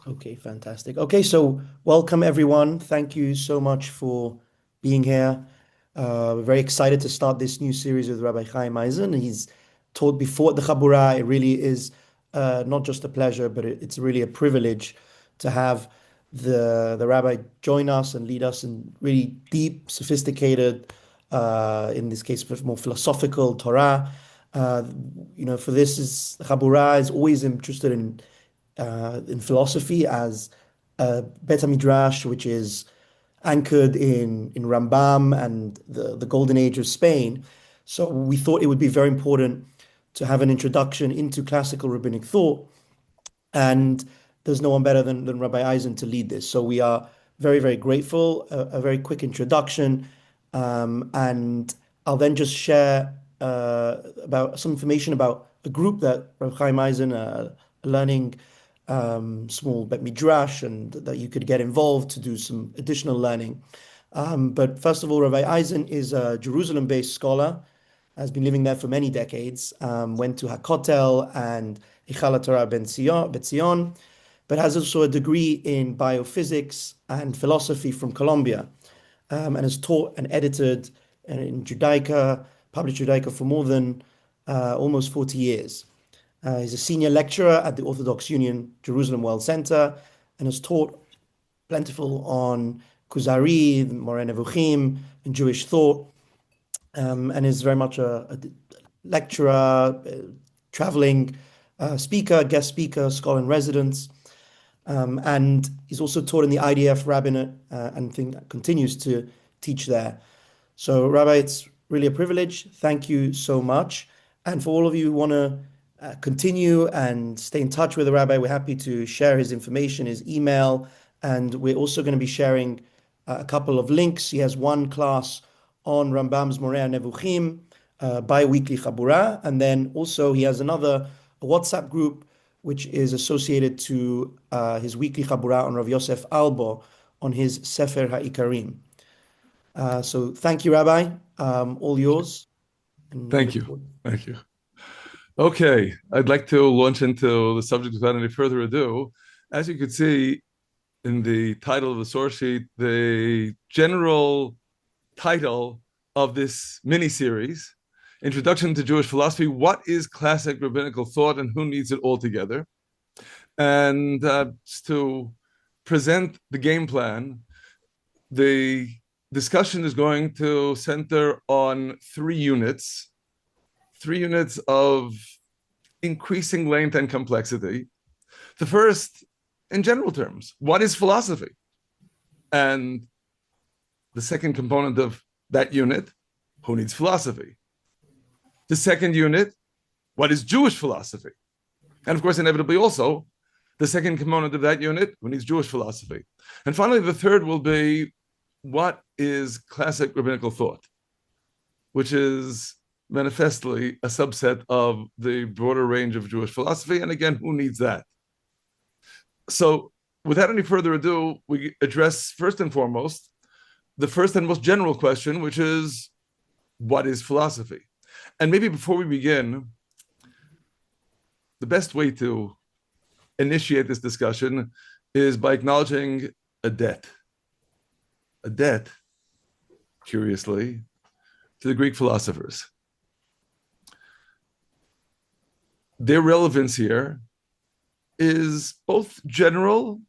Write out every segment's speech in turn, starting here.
Okay, fantastic. Okay, so welcome everyone. Thank you so much for being here. We're very excited to start this new series with Rabbi Chaim Eisen. He's taught before at the Chabura. It really is not just a pleasure, but it's really a privilege to have the rabbi join us and lead us in really deep, sophisticated, in this case, more philosophical Torah. Uh, for this is Chabura is always interested in philosophy as Bet Midrash, which is anchored in Rambam and the Golden Age of Spain. So we thought it would be very important to have an introduction into classical rabbinic thought, and there's no one better than Rabbi Eisen to lead this. So we are very, very grateful. A very quick introduction, and I'll then just share about some information about a group that Rabbi Chaim Eisen learning small Bet Midrash, and that you could get involved to do some additional learning. But first of all, Rabbi Eisen is a Jerusalem-based scholar, has been living there for many decades, went to Hakotel and Hichala Torah Bet Zion, but has also a degree in biophysics and philosophy from Columbia, and has taught and edited in Judaica, published Judaica for more than almost 40 years. He's a senior lecturer at the Orthodox Union Jerusalem World Center and has taught plentiful on Kuzari, Moreh Nevuchim, and Jewish thought, and is very much a lecturer, traveling speaker, guest speaker, scholar in residence. And he's also taught in the IDF rabbinate and continues to teach there. So, Rabbi, it's really a privilege. Thank you so much. And for all of you who want to continue and stay in touch with the Rabbi, we're happy to share his information, his email, and we're also going to be sharing a couple of links. He has one class on Rambam's Moreh Nevuchim, bi-weekly Chabura, and then also he has another WhatsApp group which is associated to his weekly Chabura on Rav Yosef Albo on his Sefer HaIkarim. So thank you, Rabbi. All yours. And we Thank look you. forward. Thank you. Okay, I'd like to launch into the subject without any further ado. As you can see in the title of the source sheet, the general title of this mini-series, Introduction to Jewish Philosophy, What is Classic Rabbinical Thought and Who Needs It All Together? And to present the game plan, the discussion is going to center on three units of increasing length and complexity. The first, in general terms, what is philosophy? And the second component of that unit, who needs philosophy? The second unit, what is Jewish philosophy? And of course, inevitably also, the second component of that unit, who needs Jewish philosophy? And finally, the third will be, what is classic rabbinical thought? Which is manifestly a subset of the broader range of Jewish philosophy. And again, who needs that? So without any further ado, we address first and foremost the first and most general question, which is, what is philosophy? And maybe before we begin, the best way to initiate this discussion is by acknowledging a debt. A debt, curiously, to the Greek philosophers. Their relevance here is both general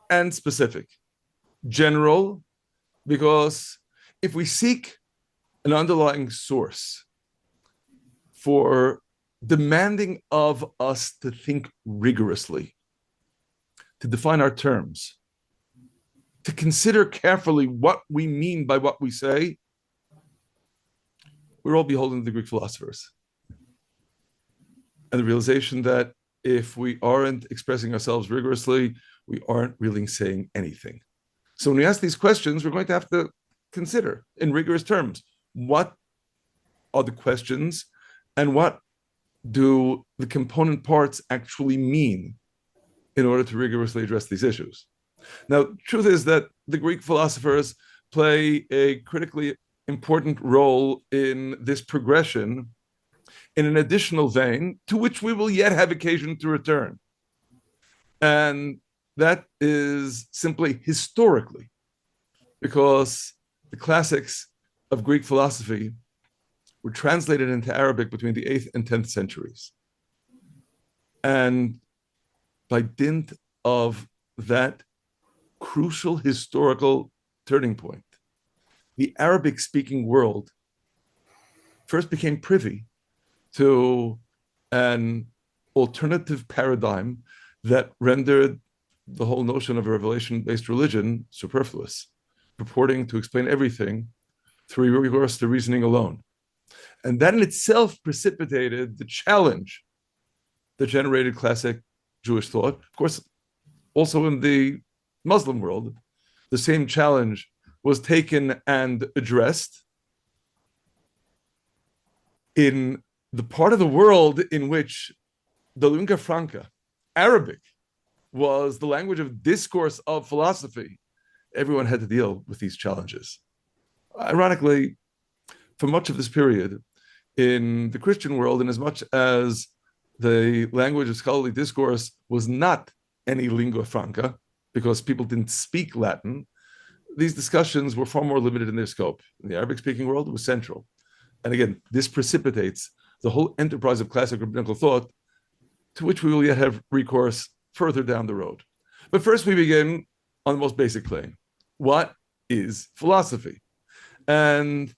and specific. General, because if we seek an underlying source for demanding of us to think rigorously, to define our terms, to consider carefully what we mean by what we say, we're all beholden to the Greek philosophers. And the realization that if we aren't expressing ourselves rigorously, we aren't really saying anything. So when we ask these questions, we're going to have to consider in rigorous terms, what are the questions and what do the component parts actually mean in order to rigorously address these issues? Now, truth is that the Greek philosophers play a critically important role in this progression in an additional vein to which we will yet have occasion to return. And That is simply historically, because the classics of Greek philosophy were translated into Arabic between the 8th and 10th centuries. And by dint of that crucial historical turning point, the Arabic speaking world first became privy to an alternative paradigm that rendered the whole notion of a revelation-based religion superfluous, purporting to explain everything through recourse to reasoning alone. And that in itself precipitated the challenge that generated classic Jewish thought. Of course, also in the Muslim world, the same challenge was taken and addressed in the part of the world in which the lingua franca, Arabic, was the language of discourse of philosophy. Everyone had to deal with these challenges. Ironically, for much of this period, in the Christian world, in as much as the language of scholarly discourse was not any lingua franca, because people didn't speak Latin, these discussions were far more limited in their scope. In the Arabic-speaking world, it was central. And again, this precipitates the whole enterprise of classic rabbinical thought, to which we will yet have recourse further down the road. But first, we begin on the most basic plane. What is philosophy? And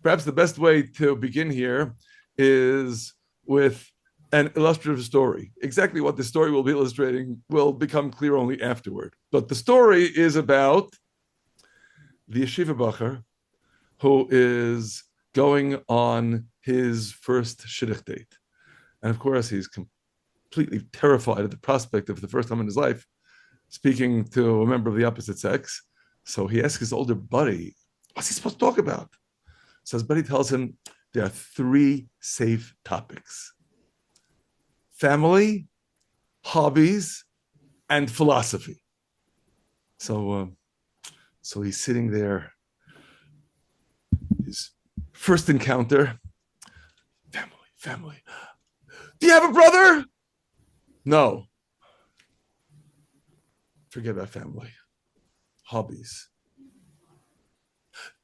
perhaps the best way to begin here is with an illustrative story. Exactly what the story will be illustrating will become clear only afterward. But the story is about the yeshiva bacher who is going on his first shidduch date. And of course, he's completely terrified at the prospect of the first time in his life speaking to a member of the opposite sex. So he asks his older buddy, what's he supposed to talk about? So his buddy tells him there are 3 safe topics: family, hobbies, and philosophy. So he's sitting there, his first encounter, family. Do you have a brother? No. Forget about family. Hobbies.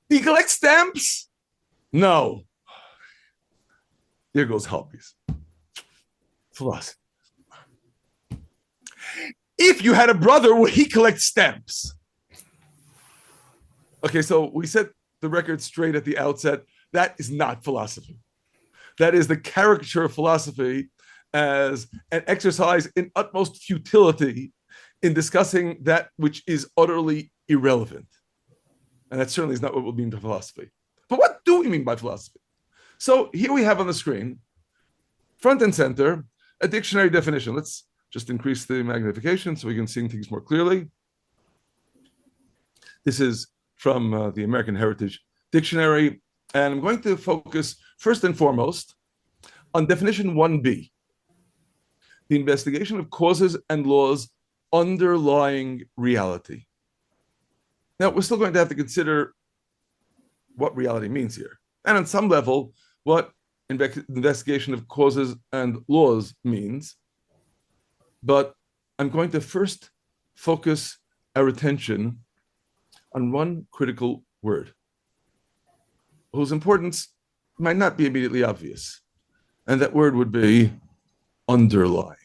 Do you collect stamps? No. There goes hobbies. Philosophy. If you had a brother, would he collect stamps? Okay, so we set the record straight at the outset. That is not philosophy. That is the caricature of philosophy as an exercise in utmost futility in discussing that which is utterly irrelevant. And that certainly is not what we mean by philosophy. But what do we mean by philosophy? So here we have on the screen, front and center, a dictionary definition. Let's just increase the magnification so we can see things more clearly. This is from the American Heritage Dictionary, and I'm going to focus first and foremost on definition 1b, the investigation of causes and laws underlying reality. Now, we're still going to have to consider what reality means here, and on some level, what investigation of causes and laws means. But I'm going to first focus our attention on one critical word, whose importance might not be immediately obvious. And that word would be underlying.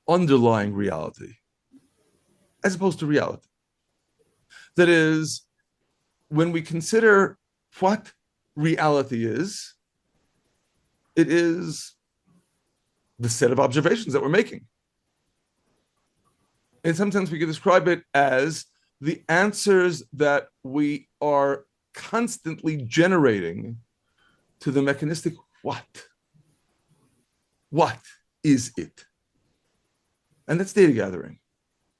Underlying reality, as opposed to reality. That is, when we consider what reality is, it is the set of observations that we're making. In some sense, we could describe it as the answers that we are constantly generating to the mechanistic what. What is it? And that's data gathering,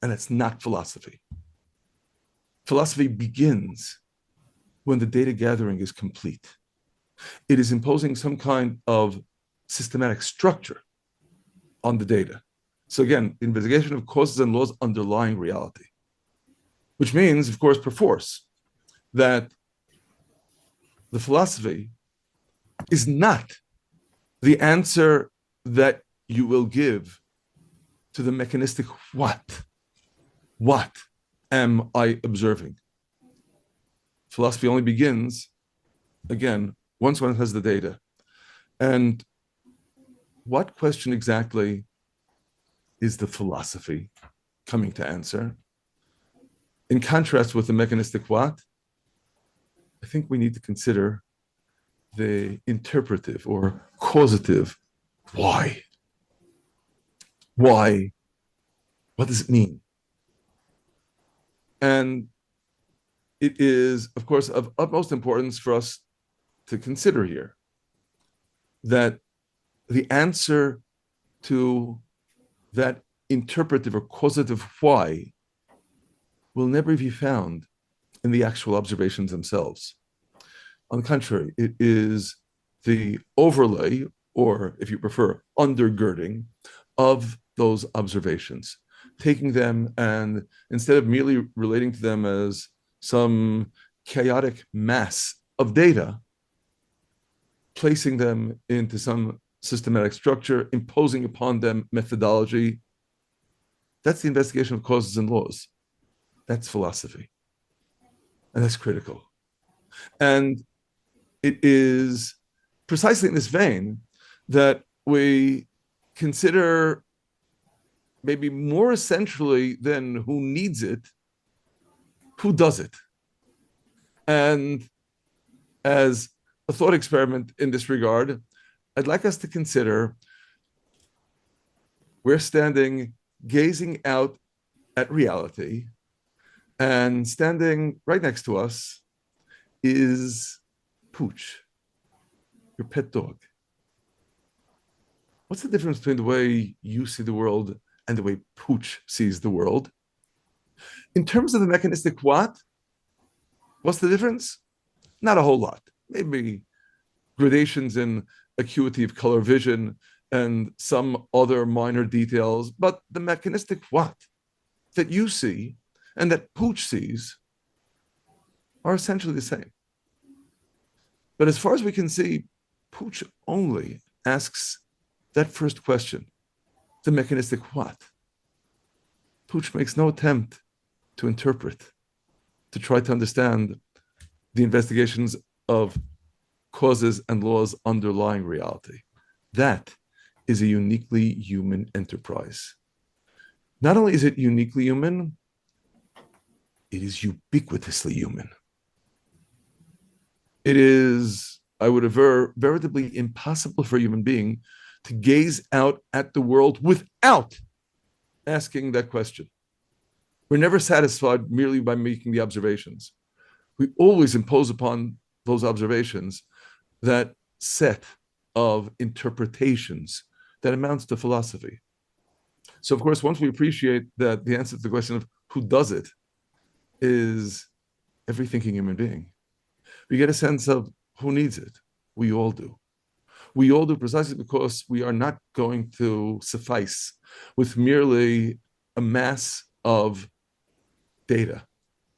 and that's not philosophy. Philosophy begins when the data gathering is complete. It is imposing some kind of systematic structure on the data. So again, investigation of causes and laws underlying reality, which means, of course, perforce, that the philosophy is not the answer that you will give to the mechanistic what. What am I observing? Philosophy only begins, again, once one has the data. And what question exactly is the philosophy coming to answer? In contrast with the mechanistic what, I think we need to consider the interpretive or causative why. Why? What does it mean? And it is, of course, of utmost importance for us to consider here that the answer to that interpretive or causative why will never be found in the actual observations themselves. On the contrary, it is the overlay, or if you prefer, undergirding of those observations, taking them and instead of merely relating to them as some chaotic mass of data, placing them into some systematic structure, imposing upon them methodology. That's the investigation of causes and laws. That's philosophy. And that's critical. And it is precisely in this vein that we consider maybe more essentially than who needs it, who does it. And as a thought experiment in this regard, I'd like us to consider we're standing gazing out at reality, and standing right next to us is Pooch, your pet dog. What's the difference between the way you see the world and the way Pooch sees the world? In terms of the mechanistic what's the difference? Not a whole lot. Maybe gradations in acuity of color vision and some other minor details, but the mechanistic what that you see and that Pooch sees are essentially the same. But as far as we can see, Pooch only asks that first question, the mechanistic what. Pooch makes no attempt to interpret, to try to understand the investigations of causes and laws underlying reality. That is a uniquely human enterprise. Not only is it uniquely human, it is ubiquitously human. It is, I would aver, veritably impossible for a human being to gaze out at the world without asking that question. We're never satisfied merely by making the observations. We always impose upon those observations that set of interpretations that amounts to philosophy. So, of course, once we appreciate that the answer to the question of who does it is every thinking human being, we get a sense of who needs it. We all do. We all do precisely because we are not going to suffice with merely a mass of data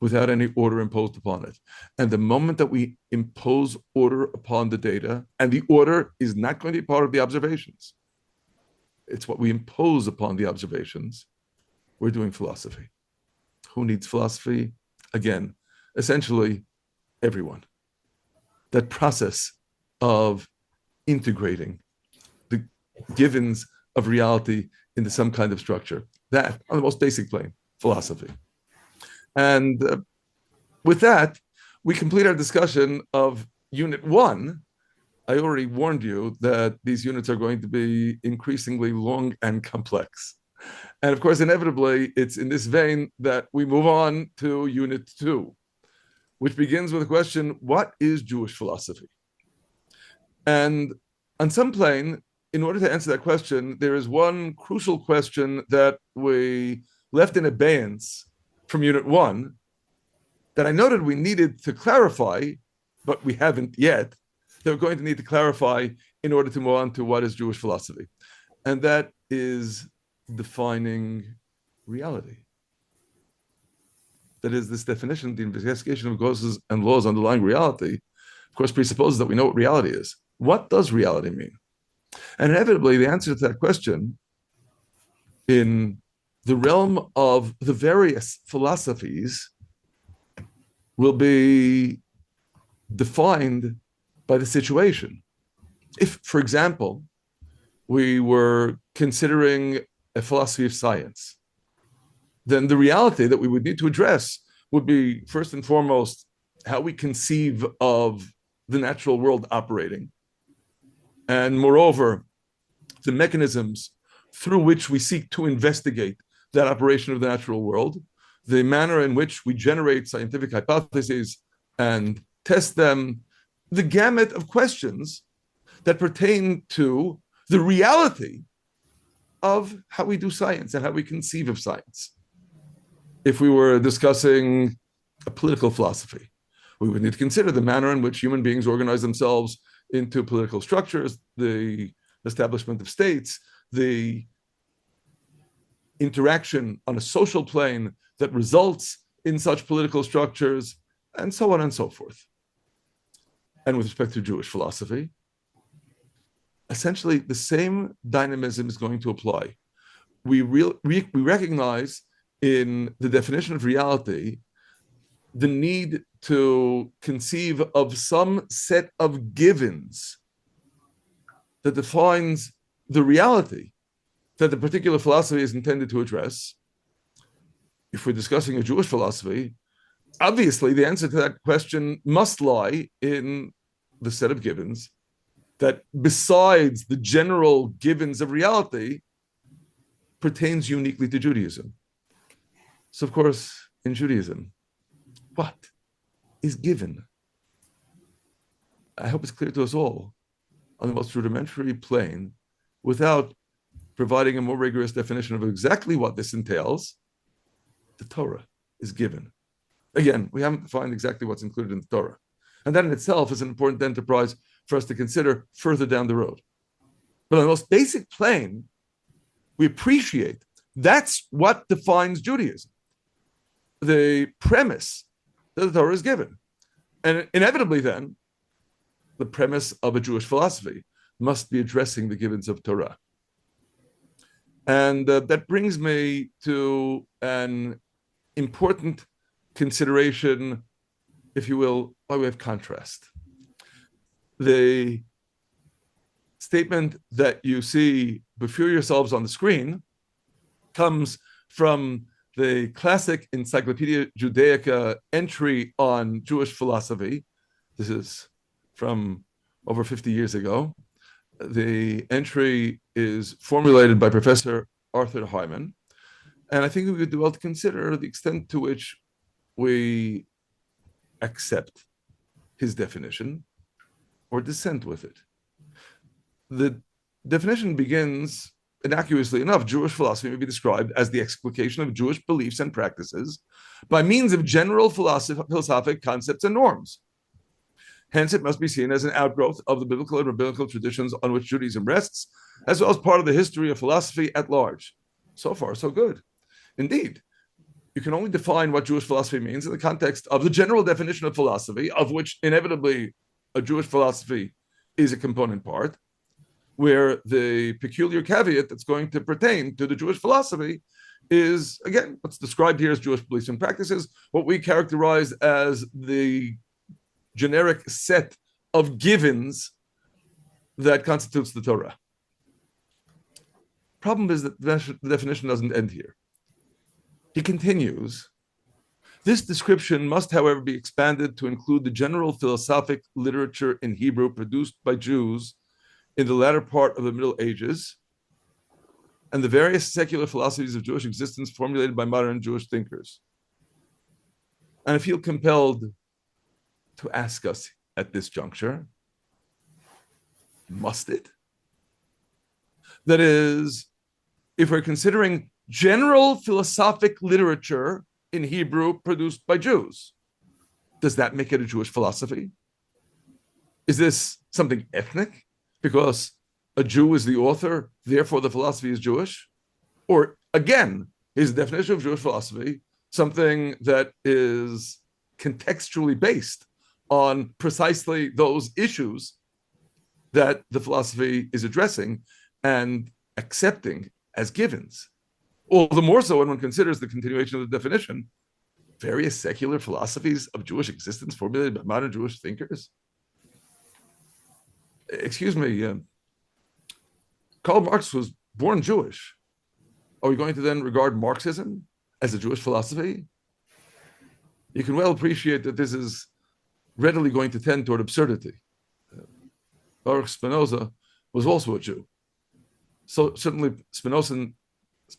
without any order imposed upon it. And the moment that we impose order upon the data, and the order is not going to be part of the observations, it's what we impose upon the observations, we're doing philosophy. Who needs philosophy? Again, essentially everyone. That process of integrating the givens of reality into some kind of structure, that, on the most basic plane, philosophy. And with that, we complete our discussion of Unit 1. I already warned you that these units are going to be increasingly long and complex. And of course, inevitably, it's in this vein that we move on to Unit 2, which begins with the question, what is Jewish philosophy? And on some plane, in order to answer that question, there is one crucial question that we left in abeyance from Unit 1 that I noted we needed to clarify, but we haven't yet, that we're going to need to clarify in order to move on to what is Jewish philosophy. And that is defining reality. That is, this definition, the investigation of causes and laws underlying reality, of course, presupposes that we know what reality is. What does reality mean? And inevitably, the answer to that question in the realm of the various philosophies will be defined by the situation. If, for example, we were considering a philosophy of science, then the reality that we would need to address would be, first and foremost, how we conceive of the natural world operating. And moreover, the mechanisms through which we seek to investigate that operation of the natural world, the manner in which we generate scientific hypotheses and test them, the gamut of questions that pertain to the reality of how we do science and how we conceive of science. If we were discussing a political philosophy, we would need to consider the manner in which human beings organize themselves into political structures, the establishment of states, the interaction on a social plane that results in such political structures, and so on and so forth. And with respect to Jewish philosophy, essentially the same dynamism is going to apply. We recognize in the definition of reality the need to conceive of some set of givens that defines the reality that the particular philosophy is intended to address. If we're discussing a Jewish philosophy, obviously the answer to that question must lie in the set of givens that, besides the general givens of reality, pertains uniquely to Judaism. So, of course, in Judaism, what is given? I hope it's clear to us all on the most rudimentary plane, without providing a more rigorous definition of exactly what this entails. The Torah is given. Again, we haven't defined exactly what's included in the Torah. And that in itself is an important enterprise for us to consider further down the road. But on the most basic plane, we appreciate that's what defines Judaism. The premise that the Torah is given. And inevitably then, the premise of a Jewish philosophy must be addressing the givens of Torah. And that brings me to an important consideration, if you will, by way of contrast. The statement that you see before yourselves on the screen comes from the classic Encyclopedia Judaica entry on Jewish philosophy. This is from over 50 years ago. The entry is formulated by Professor Arthur Hyman, and I think we would do well to consider the extent to which we accept his definition or dissent with it. The definition begins, innocuously enough: Jewish philosophy may be described as the explication of Jewish beliefs and practices by means of general philosophic concepts and norms. Hence, it must be seen as an outgrowth of the biblical and rabbinical traditions on which Judaism rests, as well as part of the history of philosophy at large. So far, so good. Indeed, you can only define what Jewish philosophy means in the context of the general definition of philosophy, of which inevitably a Jewish philosophy is a component part, where the peculiar caveat that's going to pertain to the Jewish philosophy is, again, what's described here as Jewish beliefs and practices, what we characterize as the generic set of givens that constitutes the Torah. Problem is that the definition doesn't end here. He continues, this description must, however, be expanded to include the general philosophic literature in Hebrew produced by Jews in the latter part of the Middle Ages, and the various secular philosophies of Jewish existence formulated by modern Jewish thinkers. And I feel compelled to ask us at this juncture, must it? That is, if we're considering general philosophic literature in Hebrew produced by Jews, does that make it a Jewish philosophy? Is this something ethnic? Because a Jew is the author, therefore the philosophy is Jewish? Or again, is the definition of Jewish philosophy something that is contextually based on precisely those issues that the philosophy is addressing and accepting as givens? All the more so when one considers the continuation of the definition, various secular philosophies of Jewish existence formulated by modern Jewish thinkers. Excuse me, Karl Marx was born Jewish. Are we going to then regard Marxism as a Jewish philosophy? You can well appreciate that this is readily going to tend toward absurdity. Baruch Spinoza was also a Jew. So certainly Spinozan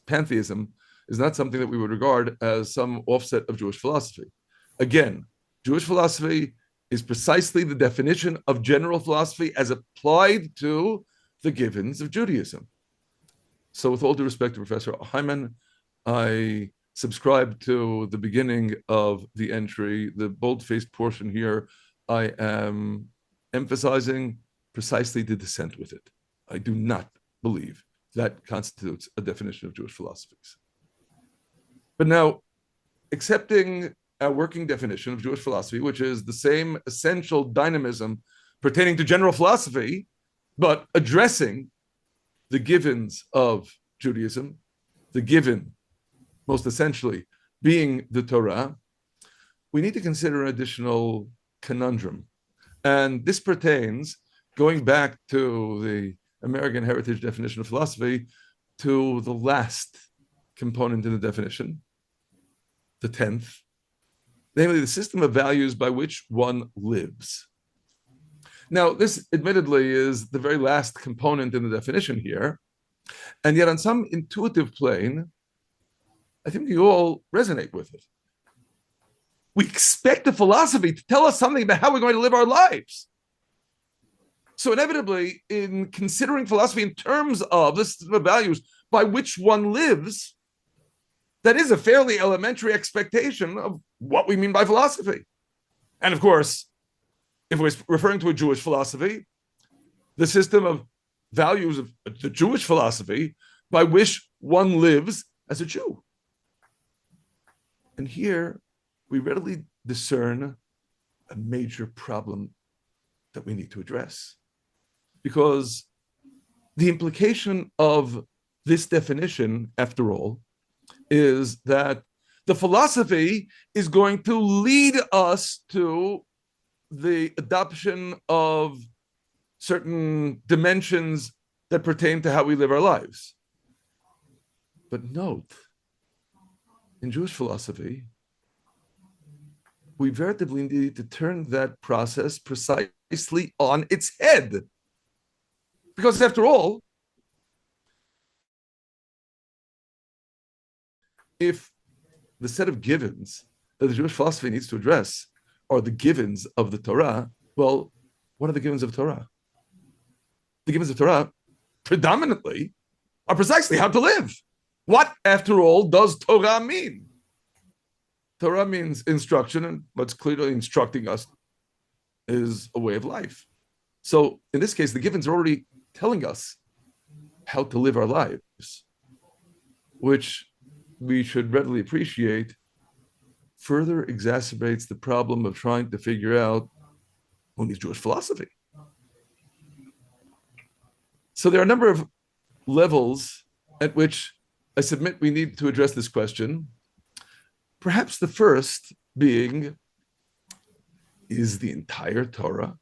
pantheism is not something that we would regard as some offset of Jewish philosophy. Again, Jewish philosophy is precisely the definition of general philosophy as applied to the givens of Judaism. So with all due respect to Professor Hyman, I subscribe to the beginning of the entry, the bold-faced portion here. I am emphasizing precisely the dissent with it. I do not believe that constitutes a definition of Jewish philosophies. But now, accepting a working definition of Jewish philosophy, which is the same essential dynamism pertaining to general philosophy, but addressing the givens of Judaism, the given, most essentially, being the Torah, we need to consider an additional conundrum. And this pertains, going back to the American heritage definition of philosophy, to the last component in the definition, the 10th, namely the system of values by which one lives. Now, this admittedly is the very last component in the definition here, and yet on some intuitive plane, I think you all resonate with it. We expect the philosophy to tell us something about how we're going to live our lives. So inevitably, in considering philosophy in terms of the system of values by which one lives, that is a fairly elementary expectation of what we mean by philosophy. And of course, if we're referring to a Jewish philosophy, the system of values of the Jewish philosophy by which one lives as a Jew. And here we readily discern a major problem that we need to address. Because the implication of this definition, after all, is that the philosophy is going to lead us to the adoption of certain dimensions that pertain to how we live our lives. But note, in Jewish philosophy, we veritably need to turn that process precisely on its head. Because after all, if the set of givens that the Jewish philosophy needs to address are the givens of the Torah, well, what are the givens of Torah? The givens of Torah predominantly are precisely how to live. What, after all, does Torah mean? Torah means instruction, and what's clearly instructing us is a way of life. So in this case, the givens are already telling us how to live our lives, which we should readily appreciate further exacerbates the problem of trying to figure out who needs Jewish philosophy. So there are a number of levels at which I submit we need to address this question. Perhaps the first being, is the entire Torah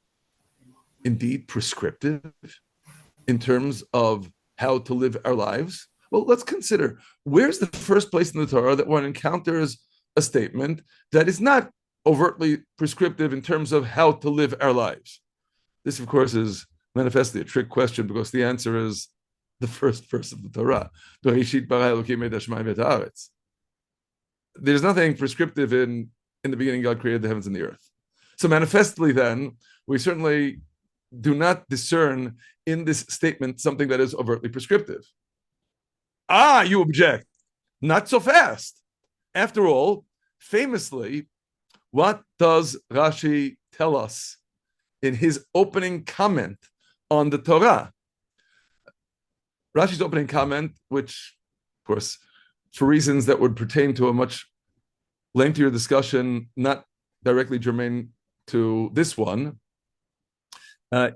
indeed prescriptive in terms of how to live our lives? Well, let's consider, where's the first place in the Torah that one encounters a statement that is not overtly prescriptive in terms of how to live our lives? This, of course, is manifestly a trick question, because the answer is the first verse of the Torah. There's nothing prescriptive in the beginning God created the heavens and the earth. So manifestly then, we certainly do not discern in this statement something that is overtly prescriptive. You object. Not so fast. After all, famously, what does Rashi tell us in his opening comment on the Torah? Rashi's opening comment, which, of course, for reasons that would pertain to a much lengthier discussion, not directly germane to this one,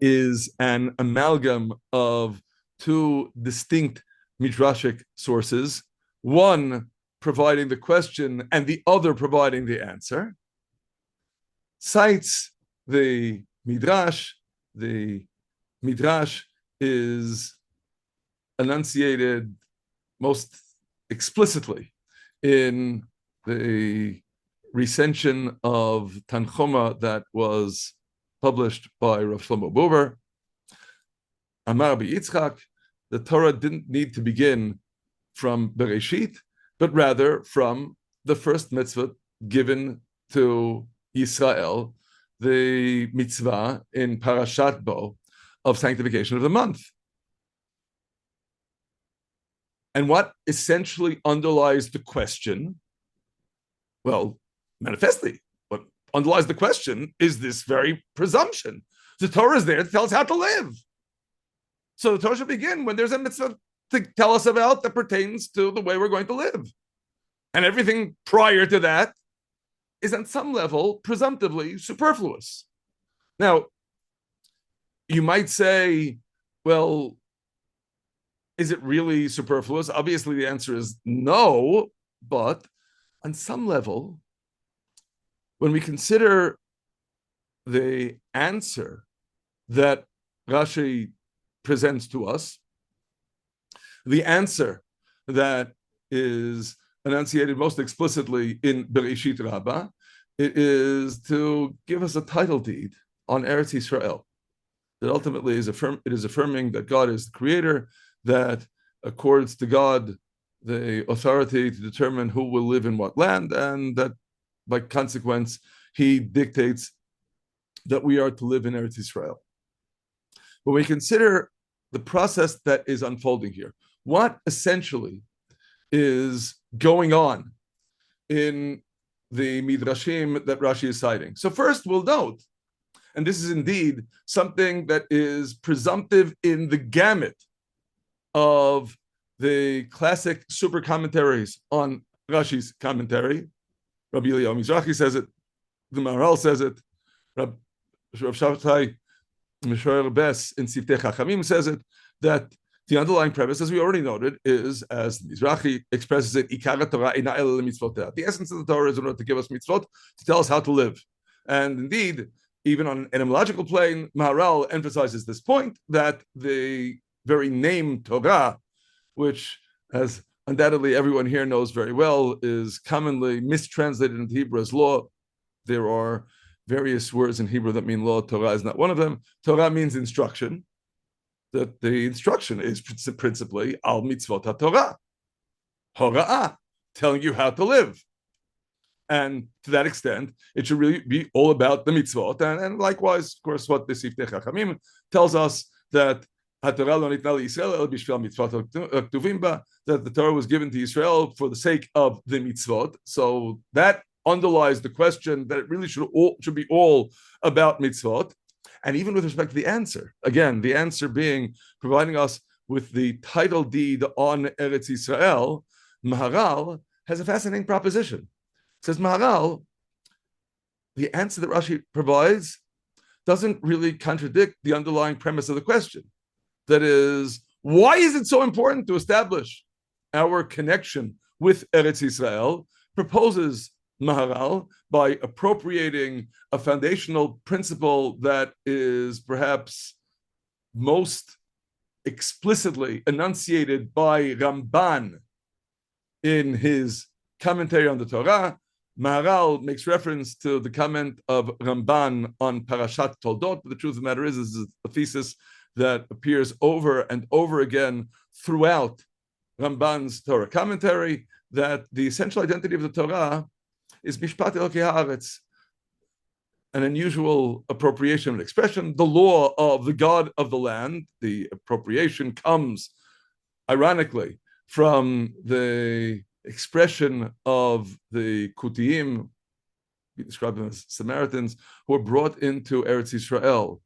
is an amalgam of two distinct midrashic sources, one providing the question and the other providing the answer, cites the Midrash. The Midrash is enunciated most explicitly in the recension of Tanchuma that was published by Rav Shlomo Buber. Amar Rabbi Yitzchak, the Torah didn't need to begin from Bereshit, but rather from the first mitzvah given to Yisrael, the mitzvah in Parashat Bo of sanctification of the month. And what essentially underlies the question? Well, manifestly, what underlies the question is this very presumption. The Torah is there to tell us how to live. So the Torah should begin when there's a mitzvah to tell us about that pertains to the way we're going to live. And everything prior to that is on some level presumptively superfluous. Now, you might say, well, is it really superfluous? Obviously, the answer is no, but on some level, when we consider the answer that Rashi presents to us, the answer that is enunciated most explicitly in Bereshit Rabbah, it is to give us a title deed on Eretz Yisrael. That ultimately is affirming that God is the creator, that accords to God the authority to determine who will live in what land, and that by consequence, he dictates that we are to live in Eretz Yisrael. When we consider the process that is unfolding here, what essentially is going on in the Midrashim that Rashi is citing? So first we'll note, and this is indeed something that is presumptive in the gamut of the classic super commentaries on Rashi's commentary. Rabbi Eliyahu Mizrahi says it, the Maharal says it, Rav Shabtai Mishoyer Bes in Siftei Chachamim says it, that the underlying premise, as we already noted, is, as Mizrahi expresses it, Ikar Torah eina ela lemitzvotah. The essence of the Torah is in order to give us mitzvot, to tell us how to live. And indeed, even on an etymological plane, Maharal emphasizes this point, that the very name Torah, which, as undoubtedly everyone here knows very well, is commonly mistranslated into Hebrew as law. There are various words in Hebrew that mean law. Torah is not one of them. Torah means instruction. That the instruction is principally al mitzvot haTorah, hora'ah, telling you how to live. And to that extent, it should really be all about the mitzvot. And likewise, of course, what the Siftei Chachamim tells us, that that the Torah was given to Israel for the sake of the mitzvot. So that underlies the question that it really should be all about mitzvot. And even with respect to the answer, again, the answer being providing us with the title deed on Eretz Yisrael, Maharal has a fascinating proposition. It says Maharal, the answer that Rashi provides doesn't really contradict the underlying premise of the question. That is, why is it so important to establish our connection with Eretz Yisrael? Proposes Maharal by appropriating a foundational principle that is perhaps most explicitly enunciated by Ramban in his commentary on the Torah. Maharal makes reference to the comment of Ramban on Parashat Toldot, but the truth of the matter is a thesis that appears over and over again throughout Ramban's Torah commentary, that the essential identity of the Torah is Mishpat Elokei Haaretz, an unusual appropriation of an expression, the law of the God of the land. The appropriation comes, ironically, from the expression of the Kutiyim, we describe them as Samaritans, who were brought into Eretz Yisrael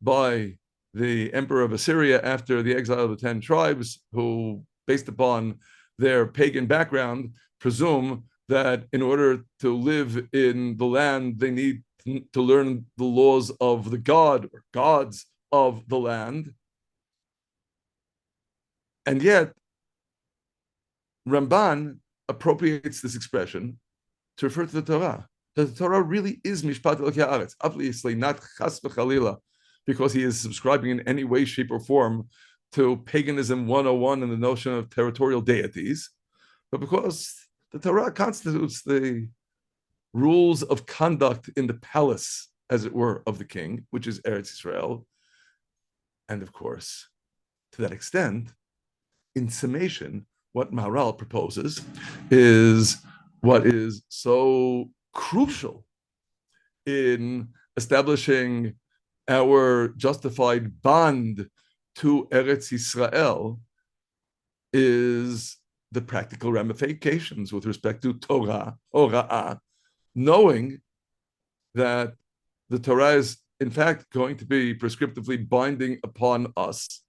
by the emperor of Assyria after the exile of the 10 tribes, who, based upon their pagan background, presume that in order to live in the land, they need to learn the laws of the god or gods of the land. And yet, Ramban appropriates this expression to refer to the Torah. That the Torah really is Mishpat Elokei Haaretz. Obviously, not Chas v'Chalila, because he is subscribing in any way, shape, or form to paganism 101 and the notion of territorial deities, but because the Torah constitutes the rules of conduct in the palace, as it were, of the king, which is Eretz Yisrael. And of course, to that extent, in summation, what Maharal proposes is what is so crucial in establishing our justified bond to Eretz Yisrael is the practical ramifications with respect to Torah, Hora'ah, knowing that the Torah is in fact going to be prescriptively binding upon us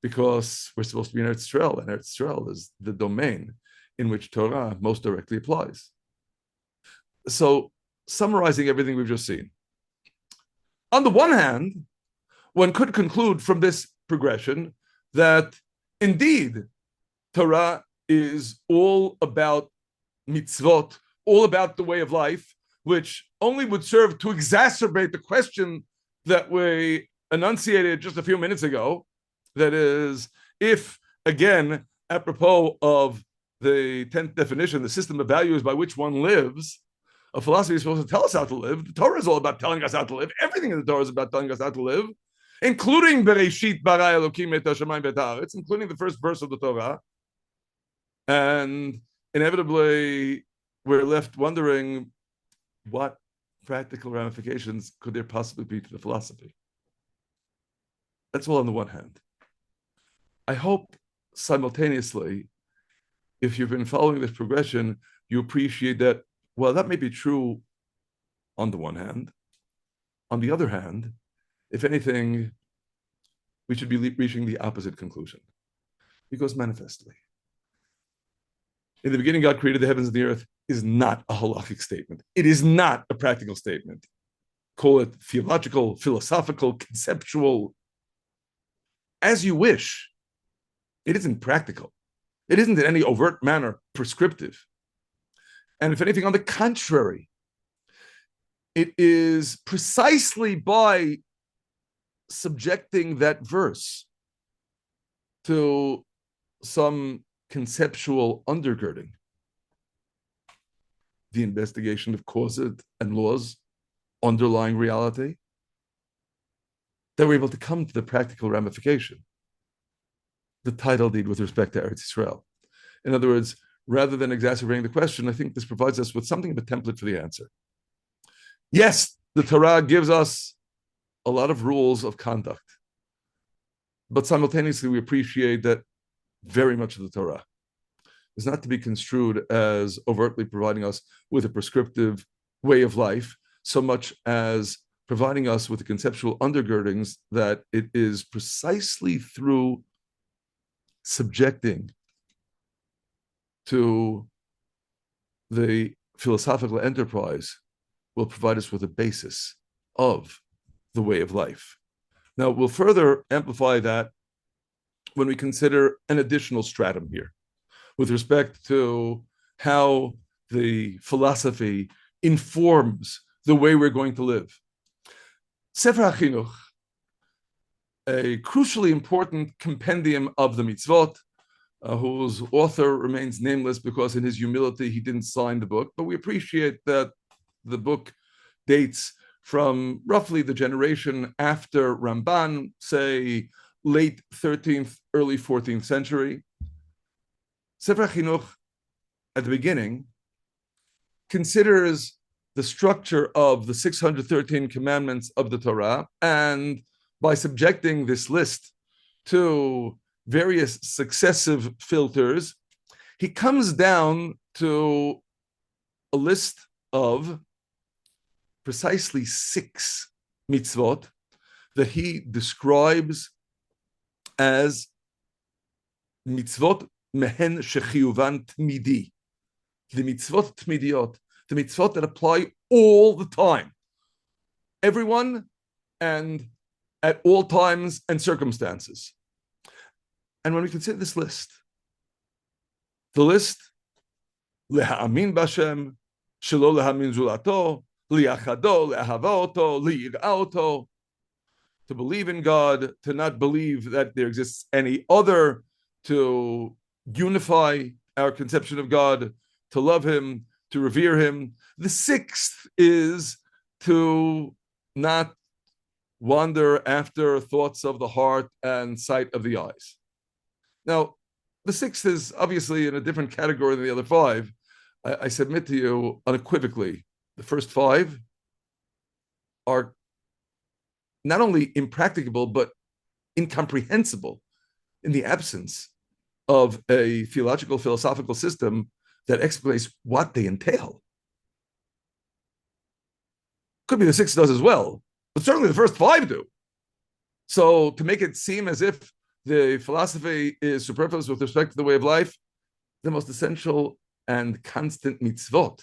because we're supposed to be in Eretz Yisrael, and Eretz Yisrael is the domain in which Torah most directly applies. So, summarizing everything we've just seen. On the one hand, one could conclude from this progression that indeed Torah is all about mitzvot, all about the way of life, which only would serve to exacerbate the question that we enunciated just a few minutes ago. That is, if, again, apropos of the 10th definition, the system of values by which one lives, a philosophy is supposed to tell us how to live. The Torah is all about telling us how to live. Everything in the Torah is about telling us how to live, including Bereshit bara Elokim et hashamayim v'et haaretz, including the first verse of the Torah. And inevitably, we're left wondering what practical ramifications could there possibly be to the philosophy. That's all on the one hand. I hope simultaneously, if you've been following this progression, you appreciate that, well, that may be true on the one hand. On the other hand, if anything, we should be reaching the opposite conclusion. Because manifestly, in the beginning, God created the heavens and the earth is not a halachic statement. It is not a practical statement. Call it theological, philosophical, conceptual, as you wish. It isn't practical. It isn't in any overt manner prescriptive. And if anything, on the contrary, it is precisely by subjecting that verse to some conceptual undergirding, the investigation of causes and laws underlying reality, that we're able to come to the practical ramification, the title deed with respect to Eretz Yisrael. In other words, rather than exacerbating the question, I think this provides us with something of a template for the answer. Yes, the Torah gives us a lot of rules of conduct, but simultaneously we appreciate that very much of the Torah is not to be construed as overtly providing us with a prescriptive way of life, so much as providing us with the conceptual undergirdings that it is precisely through subjecting to the philosophical enterprise will provide us with a basis of the way of life. Now, we'll further amplify that when we consider an additional stratum here with respect to how the philosophy informs the way we're going to live. Sefer HaChinuch, a crucially important compendium of the mitzvot, whose author remains nameless because in his humility he didn't sign the book, but we appreciate that the book dates from roughly the generation after Ramban, say late 13th, early 14th century. Sefer HaChinuch, at the beginning, considers the structure of the 613 commandments of the Torah, and by subjecting this list to various successive filters, he comes down to a list of precisely 6 mitzvot that he describes as mitzvot mehen shechiyuvan tmidi, the mitzvot tmidiot, the mitzvot that apply all the time, everyone and at all times and circumstances. And when we consider this list, The list: Le'ha'amin b'Hashem, shelo le'ha'amin zulato, li'achado, le'ahava li'yir'a to believe in God, to not believe that there exists any other, to unify our conception of God, to love Him, to revere Him. The sixth is to not wander after thoughts of the heart and sight of the eyes. Now, the sixth is obviously in a different category than the other five. I submit to you unequivocally, the first five are not only impracticable, but incomprehensible in the absence of a theological, philosophical system that explains what they entail. Could be the sixth does as well, but certainly the first five do. So to make it seem as if the philosophy is superfluous with respect to the way of life, the most essential and constant mitzvot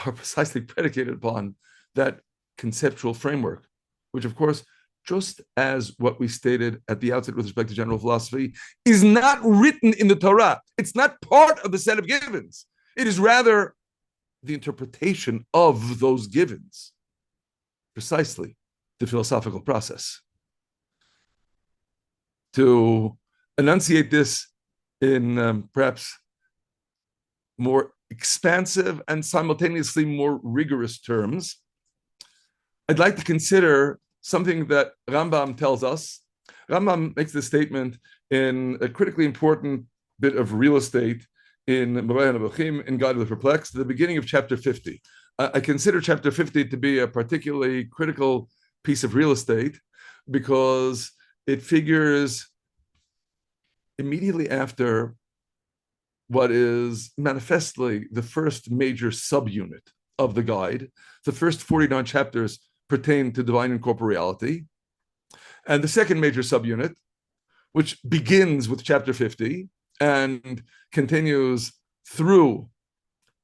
are precisely predicated upon that conceptual framework, which of course, just as what we stated at the outset with respect to general philosophy, is not written in the Torah. It's not part of the set of givens. It is rather the interpretation of those givens, precisely the philosophical process. To enunciate this in perhaps more expansive and simultaneously more rigorous terms, I'd like to consider something that Rambam tells us. Rambam makes this statement in a critically important bit of real estate in Moreh HaNebuchim, in God of the Perplexed, the beginning of chapter 50. I consider chapter 50 to be a particularly critical piece of real estate because it figures immediately after what is manifestly the first major subunit of the guide. The first 49 chapters pertain to divine incorporeality. And the second major subunit, which begins with chapter 50 and continues through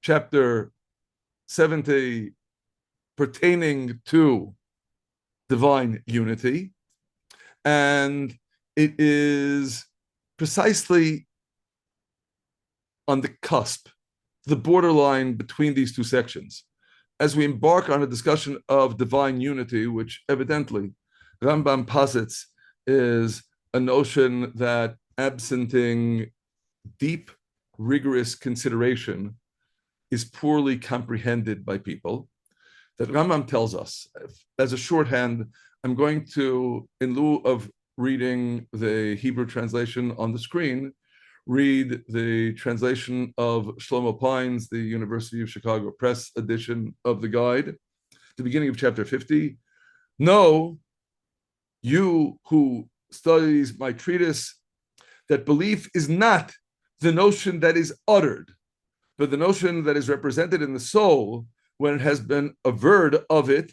chapter 70, pertaining to divine unity. And it is precisely on the cusp, the borderline between these two sections. As we embark on a discussion of divine unity, which evidently Rambam posits is a notion that, absenting deep, rigorous consideration, is poorly comprehended by people, that Rambam tells us, as a shorthand, I'm going to, in lieu of reading the Hebrew translation on the screen, read the translation of Shlomo Pines, the University of Chicago Press edition of the guide, the beginning of chapter 50. Know, you who studies my treatise, that belief is not the notion that is uttered, but the notion that is represented in the soul when it has been averred of it,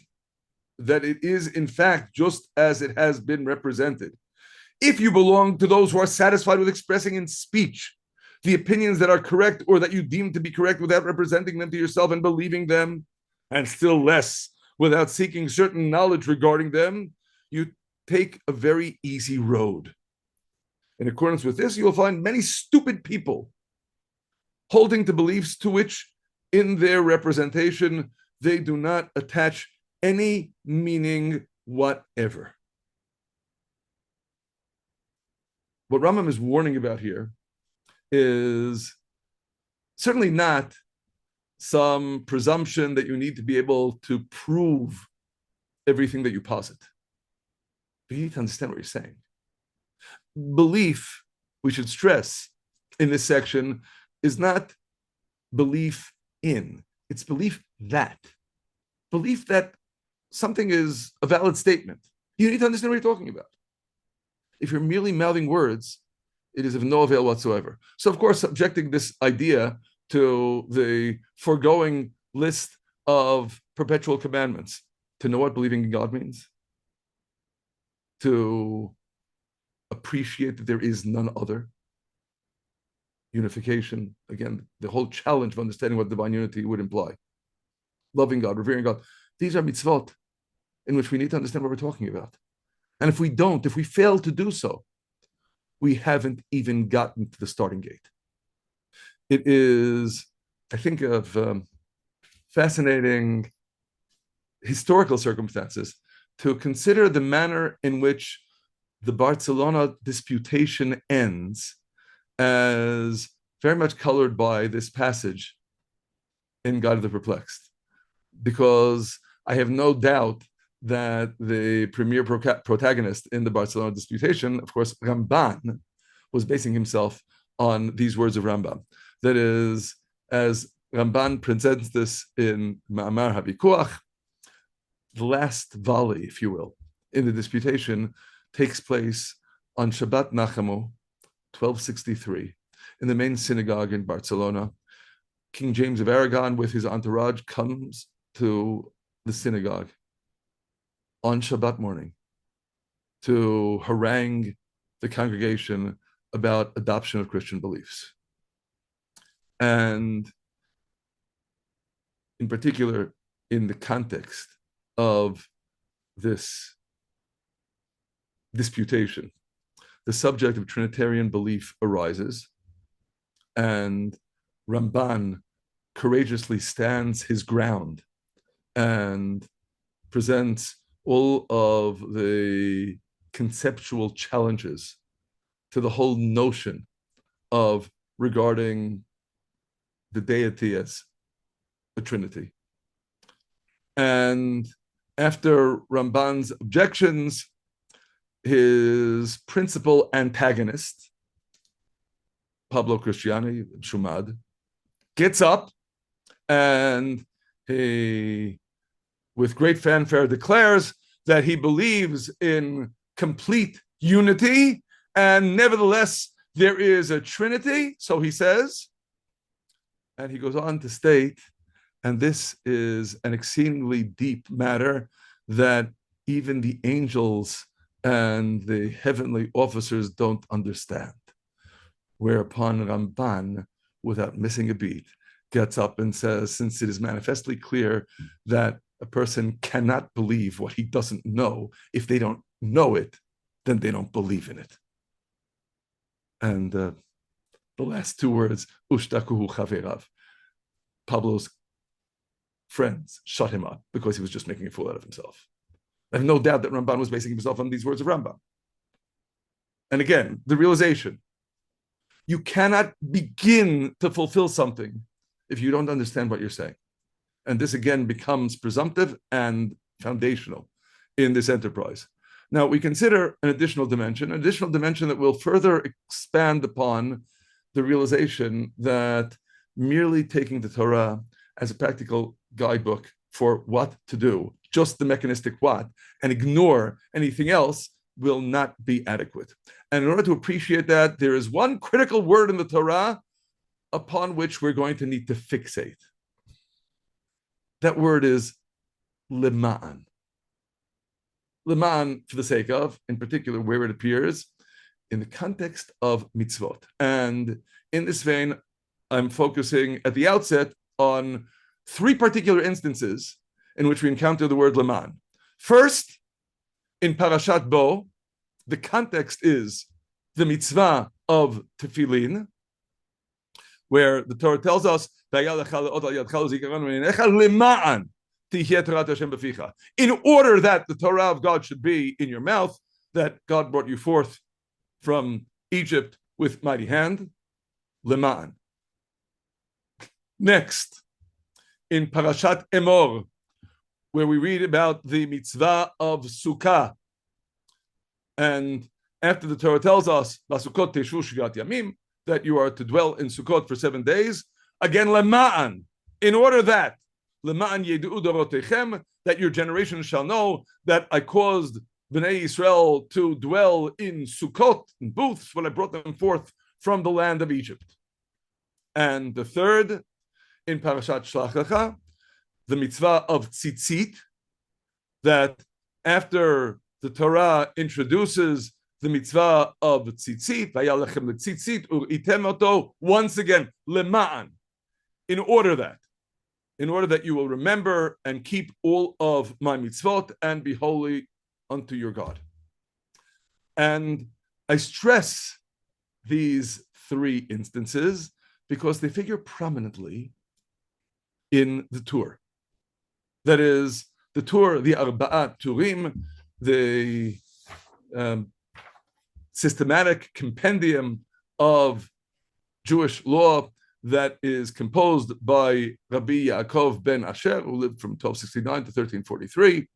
that it is in fact just as it has been represented. If you belong to those who are satisfied with expressing in speech the opinions that are correct or that you deem to be correct without representing them to yourself and believing them, and still less without seeking certain knowledge regarding them, you take a very easy road. In accordance with this, you will find many stupid people holding to beliefs to which, in their representation, they do not attach any meaning whatever. What Rambam is warning about here is certainly not some presumption that you need to be able to prove everything that you posit. But you need to understand what you're saying. Belief, we should stress in this section, is not belief in, it's belief that. Belief that something is a valid statement. You need to understand what you're talking about. If you're merely mouthing words, it is of no avail whatsoever. So, of course, subjecting this idea to the foregoing list of perpetual commandments, to know what believing in God means, to appreciate that there is none other, unification, again, the whole challenge of understanding what divine unity would imply, loving God, revering God. These are mitzvot in which we need to understand what we're talking about. And if we don't, if we fail to do so, we haven't even gotten to the starting gate. it is, I think, of fascinating historical circumstances to consider the manner in which the Barcelona disputation ends as very much colored by this passage in God of the Perplexed. Because I have no doubt that the premier protagonist in the Barcelona disputation, of course, Ramban, was basing himself on these words of Rambam. That is, as Ramban presents this in Ma'amar HaVikuach, the last volley, if you will, in the disputation takes place on Shabbat Nachamu, 1263, in the main synagogue in Barcelona. King James of Aragon, with his entourage, comes to the synagogue on Shabbat morning to harangue the congregation about adoption of Christian beliefs. And in particular, in the context of this disputation, the subject of Trinitarian belief arises, and Ramban courageously stands his ground and presents all of the conceptual challenges to the whole notion of regarding the deity as a trinity. And after Ramban's objections, his principal antagonist, Pablo Cristiani, Shumad, gets up and he, with great fanfare, declares that he believes in complete unity, and nevertheless, there is a trinity, so he says. And he goes on to state, and this is an exceedingly deep matter that even the angels and the heavenly officers don't understand. Whereupon Ramban, without missing a beat, gets up and says, since it is manifestly clear that a person cannot believe what he doesn't know, if they don't know it, then they don't believe in it. And the last two words, Ushtakuhu Chaverav, Pablo's friends shut him up because he was just making a fool out of himself. I have no doubt that Ramban was basing himself on these words of Rambam. And again, the realization, you cannot begin to fulfill something if you don't understand what you're saying. And this again becomes presumptive and foundational in this enterprise. Now we consider an additional dimension that will further expand upon the realization that merely taking the Torah as a practical guidebook for what to do, just the mechanistic what, and ignore anything else will not be adequate. And in order to appreciate that, there is one critical word in the Torah upon which we're going to need to fixate. That word is lema'an. Lema'an, for the sake of, in particular, where it appears in the context of mitzvot. And in this vein, I'm focusing at the outset on three particular instances in which we encounter the word lema'an. First, in Parashat Bo, the context is the mitzvah of tefillin, where the Torah tells us, in order that the Torah of God should be in your mouth, that God brought you forth from Egypt with mighty hand, lema'an. Next, in Parashat Emor, where we read about the mitzvah of Sukkah, and after the Torah tells us, Basukot teshu shigat yamim, that you are to dwell in Sukkot for 7 days, again, lema'an, in order that, lema'an yedu'u dorotechem, that your generation shall know that I caused Bnei Yisrael to dwell in Sukkot, in booths, when I brought them forth from the land of Egypt. And the third, in Parashat Shlach Lecha, the mitzvah of tzitzit, that after the Torah introduces the mitzvah of tzitzit, vayalachem letzitzit uritem oto, once again, lema'an, in order that you will remember and keep all of my mitzvot and be holy unto your God. And I stress these three instances because they figure prominently in the Torah. That is, the Torah, the Arba'at Turim, the systematic compendium of Jewish law that is composed by Rabbi Yaakov ben Asher, who lived from 1269 to 1343.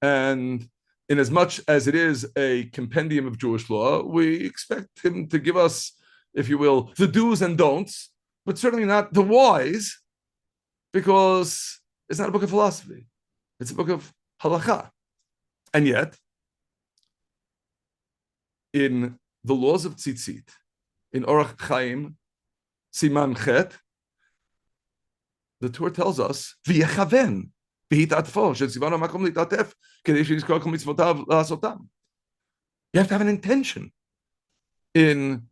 And in as much as it is a compendium of Jewish law, we expect him to give us, if you will, the do's and don'ts, but certainly not the whys, because it's not a book of philosophy. It's a book of halakha. And yet, in the laws of tzitzit, in Orach Chaim, Siman Chet, the Torah tells us, v'yechaven, v'hitatfo, shetzivano makom litatef, kedei she'yizkor kol mitzvotav la'asotam. You have to have an intention in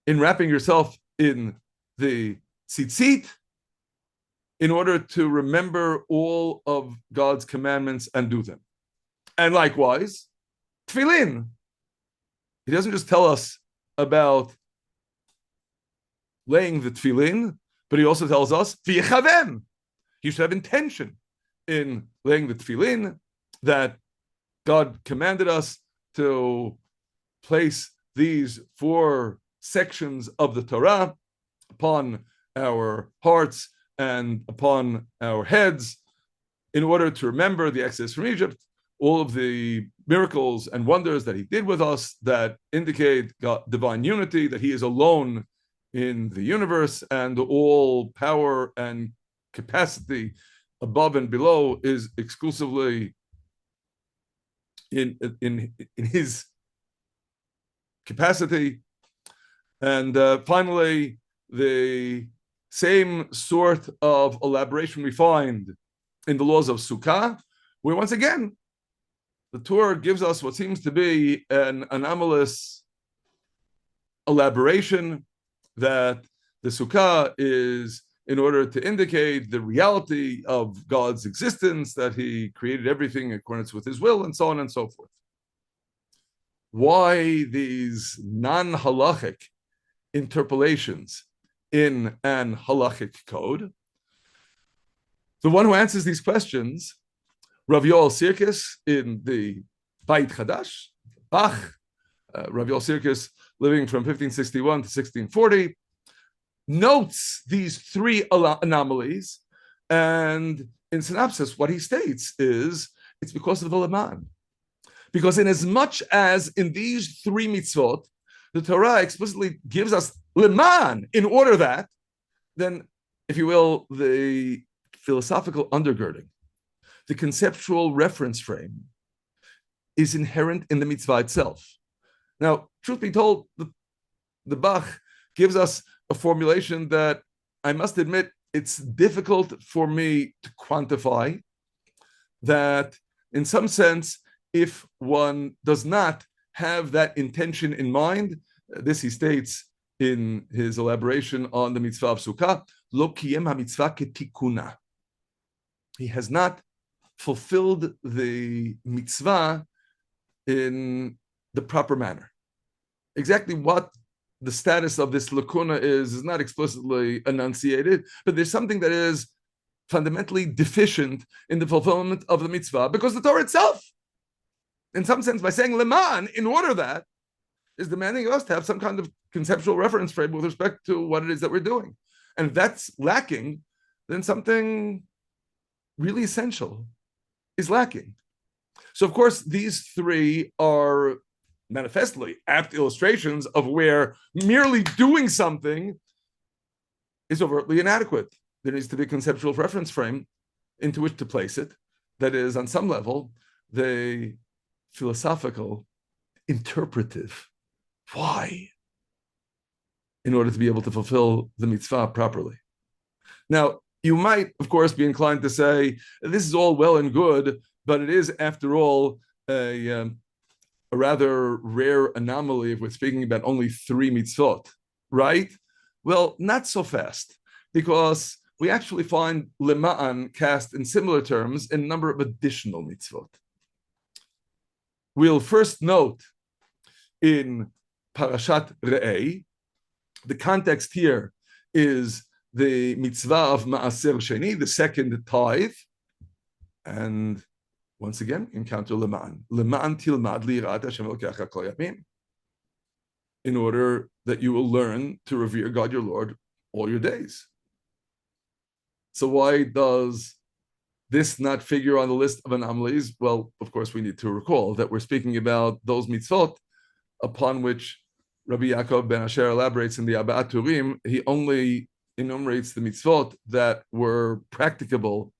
wrapping yourself in the tzitzit in order to remember all of God's commandments and do them. And likewise, tefillin. He doesn't just tell us about laying the tefillin, but he also tells us, v'yechaven. You should have intention in laying the tefillin, that God commanded us to place these 4 sections of the Torah upon our hearts and upon our heads in order to remember the Exodus from Egypt, all of the miracles and wonders that he did with us that indicate God, divine unity, that he is alone in the universe, and all power and capacity above and below is exclusively in his capacity. And finally, the same sort of elaboration we find in the laws of Sukkah, where once again, the Torah gives us what seems to be an anomalous elaboration that the Sukkah is in order to indicate the reality of God's existence, that he created everything in accordance with his will, and so on and so forth. Why these non-halachic interpolations in an halachic code? The one who answers these questions, Rav Yoel Sirkis in the Beit Chadash, Bach, Rav Yoel Sirkis, living from 1561 to 1640, notes these 3 anomalies, and in synopsis, what he states is it's because of the Leman. Because in as much as in these 3 mitzvot, the Torah explicitly gives us Leman in order that, then, if you will, the philosophical undergirding, the conceptual reference frame, is inherent in the mitzvah itself. Now, truth be told, the Bach gives us a formulation that I must admit it's difficult for me to quantify, that in some sense, if one does not have that intention in mind, this he states in his elaboration on the mitzvah of Sukkah, lo kiyem ha-mitzvah ketikuna. He has not fulfilled the mitzvah in the proper manner. Exactly what the status of this lacuna is not explicitly enunciated, but there's something that is fundamentally deficient in the fulfillment of the mitzvah, because the Torah itself, in some sense, by saying leman, in order that, is demanding of us to have some kind of conceptual reference frame with respect to what it is that we're doing. And if that's lacking, then something really essential is lacking. So, of course, these 3 are manifestly apt illustrations of where merely doing something is overtly inadequate. There needs to be a conceptual reference frame into which to place it. That is, on some level, the philosophical, interpretive why, in order to be able to fulfill the mitzvah properly. Now, you might, of course, be inclined to say, this is all well and good, but it is, after all, a rather rare anomaly if we're speaking about only 3 mitzvot, right? Well, not so fast, because we actually find lema'an cast in similar terms in a number of additional mitzvot. We'll first note in Parashat Re'ei The context here is the mitzvah of Ma'aser Sheni, the second tithe, and once again, encounter Leman. Leman tilmad li'yirat Hashem Elokecha kol yamim. In order that you will learn to revere God your Lord all your days. So why does this not figure on the list of anomalies? Well, of course, we need to recall that we're speaking about those mitzvot upon which Rabbi Yaakov ben Asher elaborates in the Abba Turim. He only enumerates the mitzvot that were practicable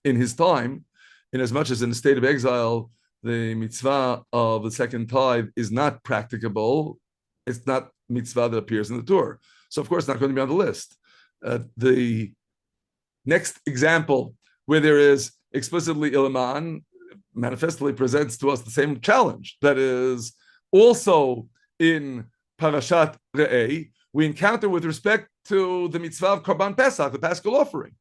in his time, in as much as in the state of exile, the mitzvah of the second tithe is not practicable. It's not mitzvah that appears in the Torah. So, of course, it's not going to be on the list. The next example where there is explicitly Ilaman manifestly presents to us the same challenge. That is also in Parashat Re'eh, we encounter with respect to the mitzvah of Korban Pesach, the Paschal offering.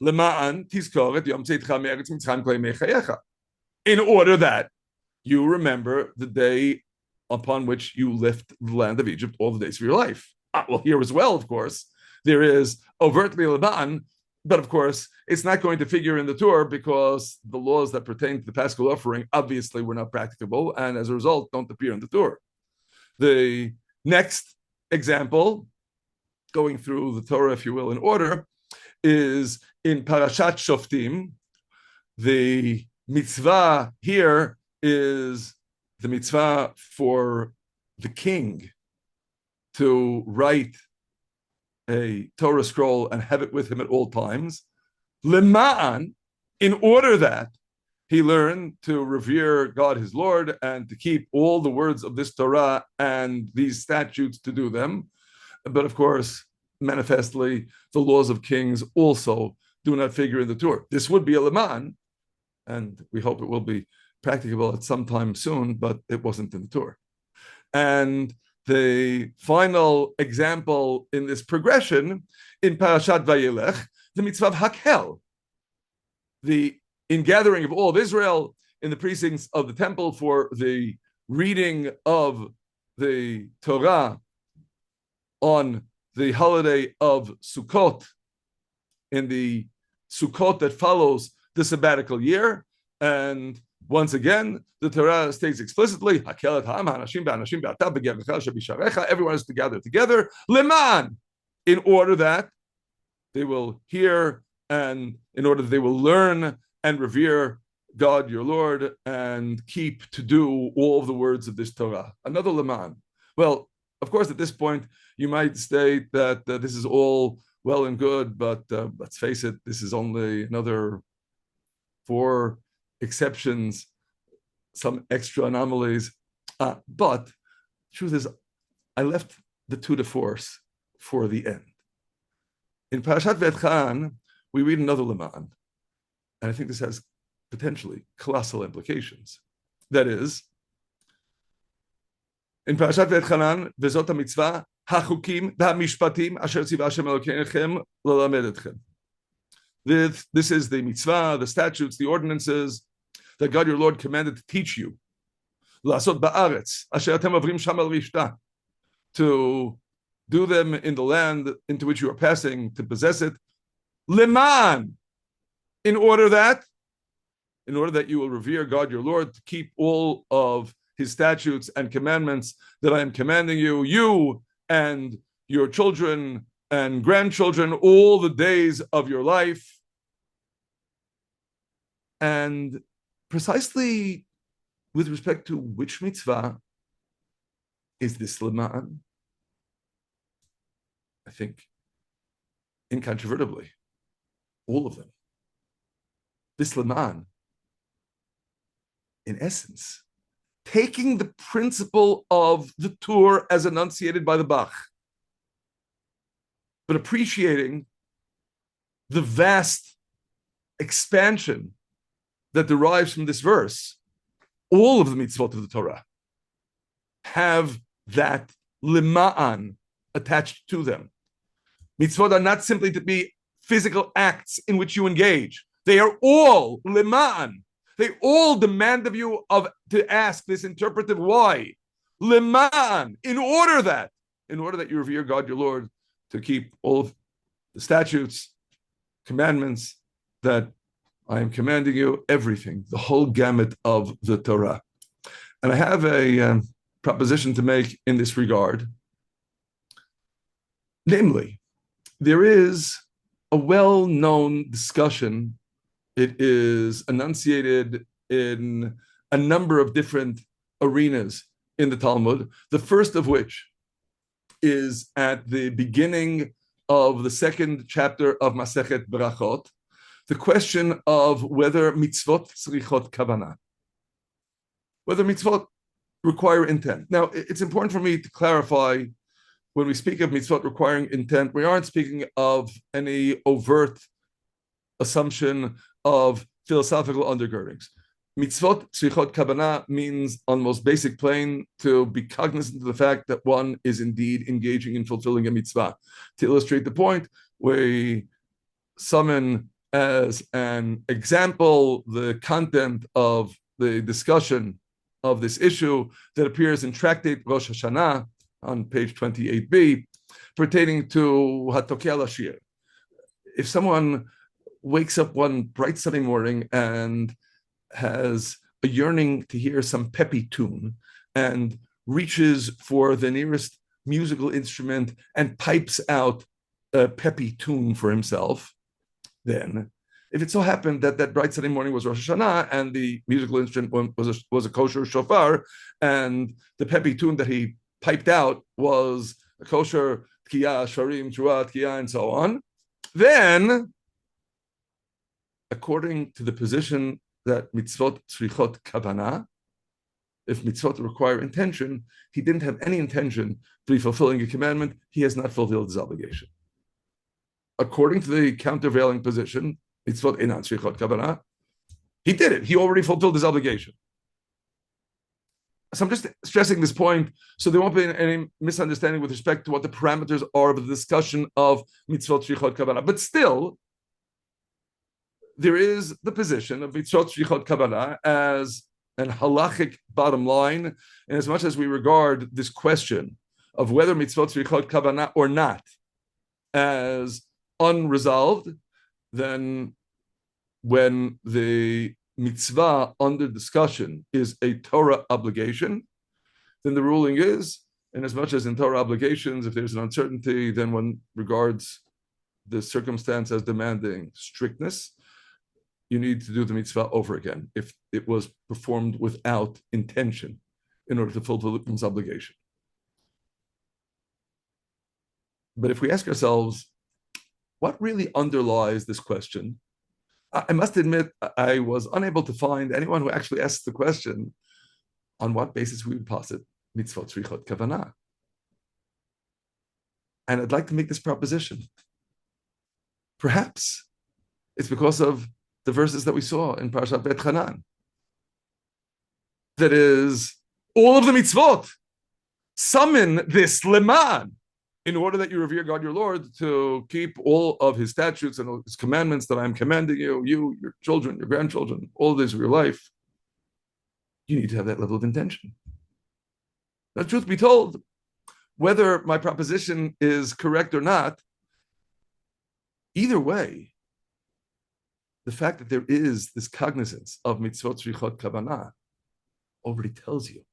Lema'an tizkor et yom tzitcha me'eretz Mitzrayim kol yemei chayecha. In order that you remember the day upon which you left the land of Egypt all the days of your life. Well, here as well, of course, there is overtly Leman, but of course, it's not going to figure in the Torah because the laws that pertain to the Paschal offering obviously were not practicable, and as a result, don't appear in the Torah. The next example, going through the Torah, if you will, in order, is in Parashat Shoftim. The mitzvah here is the mitzvah for the king to write a Torah scroll and have it with him at all times. Lema'an, in order that he learn to revere God his Lord and to keep all the words of this Torah and these statutes to do them. But of course, manifestly, the laws of kings also do not figure in the Torah. This would be a Leman, and we hope it will be practicable at some time soon, but it wasn't in the Torah. And the final example in this progression, in Parashat Vayelech, the mitzvah of Hakel, the ingathering of all of Israel in the precincts of the temple for the reading of the Torah on the holiday of Sukkot, in the Sukkot that follows the sabbatical year. And once again, the Torah states explicitly, everyone is to gather together, leman, in order that they will hear and in order that they will learn and revere God your Lord and keep to do all of the words of this Torah. Another leman. Well, of course, at this point, you might state that this is all well and good, but let's face it, this is only another 4 exceptions, some extra anomalies. But truth is, I left the tour de force for the end. In Parashat V'etchan, we read another leman, and I think this has potentially colossal implications. That is, in Parashat V'etchanan, וזאת המצווה, החוקים והמשפטים אשר ציווה השם אלוקיכם ללמד אתכם. This is the mitzvah, the statutes, the ordinances that God your Lord commanded to teach you. לעשות בארץ, אשר אתם עוברים שם על רשתה. To do them in the land into which you are passing, to possess it. למען, in order that you will revere God your Lord, to keep all of his statutes and commandments that I am commanding you, you and your children and grandchildren, all the days of your life. And precisely with respect to which mitzvah is this leman? I think incontrovertibly, all of them. This leman, in essence, taking the principle of the Torah as enunciated by the Bach, but appreciating the vast expansion that derives from this verse. All of the mitzvot of the Torah have that lima'an attached to them. Mitzvot are not simply to be physical acts in which you engage. They are all lima'an. They all demand of you to ask this interpretive why. Lima'an, in order that in order that you revere God your Lord, to keep all of the statutes, commandments that I am commanding you, everything, the whole gamut of the Torah. And I have a proposition to make in this regard. Namely, there is a well-known discussion. It is enunciated in a number of different arenas in the Talmud, the first of which is at the beginning of the second chapter of Masechet Berachot, the question of whether mitzvot tzrichot kavanah, whether mitzvot require intent. Now, it's important for me to clarify, when we speak of mitzvot requiring intent, we aren't speaking of any overt assumption of philosophical undergirdings. Mitzvot tzrichot kavanah means, on the most basic plane, to be cognizant of the fact that one is indeed engaging in fulfilling a mitzvah. To illustrate the point, we summon as an example the content of the discussion of this issue that appears in Tractate Rosh Hashanah on page 28b, pertaining to Hatokeh Lashir. If someone wakes up one bright sunny morning and has a yearning to hear some peppy tune and reaches for the nearest musical instrument and pipes out a peppy tune for himself, then if it so happened that that bright sunny morning was Rosh Hashanah and the musical instrument was a kosher shofar, and the peppy tune that he piped out was a kosher tkiya, sharim, trua, tkiya, and so on, then, according to the position that mitzvot tzrichot kavanah, if mitzvot require intention, he didn't have any intention to be fulfilling a commandment, he has not fulfilled his obligation. According to the countervailing position, mitzvot einan tzrichot kavanah, he did it. He already fulfilled his obligation. So I'm just stressing this point so there won't be any misunderstanding with respect to what the parameters are of the discussion of mitzvot tzrichot kavanah. But still, there is the position of mitzvot tzrichot kavanah as an halachic bottom line, and as much as we regard this question of whether mitzvot tzrichot kavanah or not as unresolved, then when the mitzvah under discussion is a Torah obligation, then the ruling is, and as much as in Torah obligations, if there's an uncertainty, then one regards the circumstance as demanding strictness, you need to do the mitzvah over again if it was performed without intention in order to fulfill one's obligation. But if we ask ourselves, what really underlies this question? I must admit, I was unable to find anyone who actually asked the question on what basis we would posit mitzvot tzrichot kavanah. And I'd like to make this proposition. Perhaps it's because of the verses that we saw in Parashat Bet Hanan. That is, all of the mitzvot summon this leman, in order that you revere God your Lord, to keep all of his statutes and his commandments that I am commanding you, your children, your grandchildren, all the days of your life. You need to have that level of intention. Now, truth be told, whether my proposition is correct or not, either way, the fact that there is this cognizance of mitzvot tzrichot kavanah already tells you,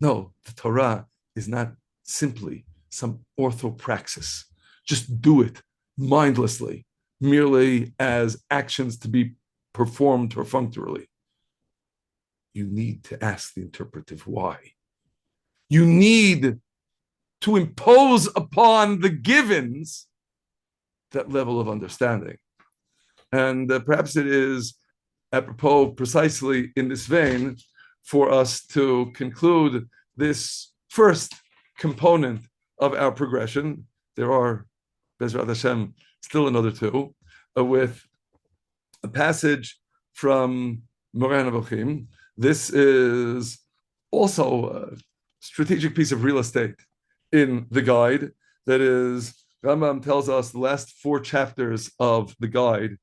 no, the Torah is not simply some orthopraxis. Just do it mindlessly, merely as actions to be performed perfunctorily. You need to ask the interpretive why. You need to impose upon the givens that level of understanding. And perhaps it is apropos precisely in this vein for us to conclude this first component of our progression. There are, Bezrat Hashem, still another two, with a passage from Moreh Nevuchim. This is also a strategic piece of real estate in the guide. That is, Rambam tells us the last 4 chapters of the guide,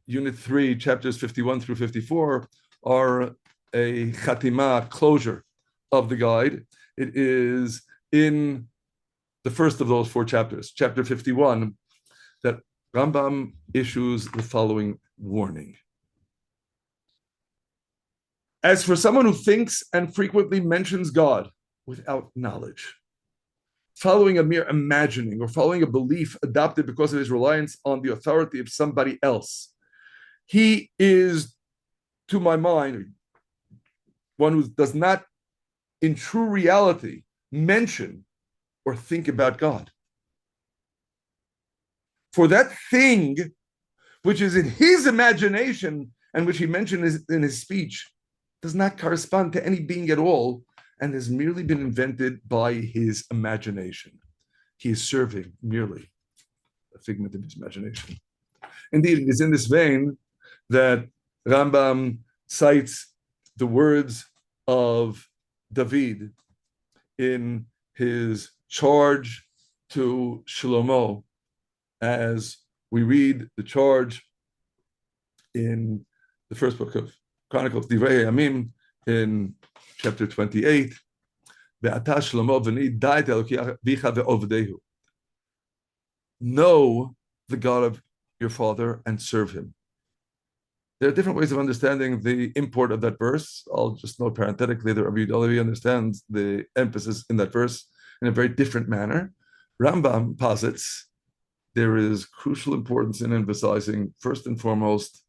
Unit 3, chapters 51 through 54, are a chatima, closure of the guide. It is in the first of those four chapters, chapter 51, that Rambam issues the following warning. As for someone who thinks and frequently mentions God without knowledge, following a mere imagining or following a belief adopted because of his reliance on the authority of somebody else, he is, to my mind, one who does not in true reality mention or think about God. For that thing which is in his imagination and which he mentioned in his speech does not correspond to any being at all and has merely been invented by his imagination. He is serving merely a figment of his imagination. Indeed, it is in this vein that Rambam cites the words of David in his charge to Shlomo, as we read the charge in the first book of Chronicles, Divrei Yamim, in chapter 28. Ve'ata Shlomo v'ni da'et Eloki avicha ve'ovdehu. Know the God of your father and serve him. There are different ways of understanding the import of that verse. I'll just note parenthetically that Rabbi Yudalevi understands the emphasis in that verse in a very different manner. Rambam posits there is crucial importance in emphasizing, first and foremost,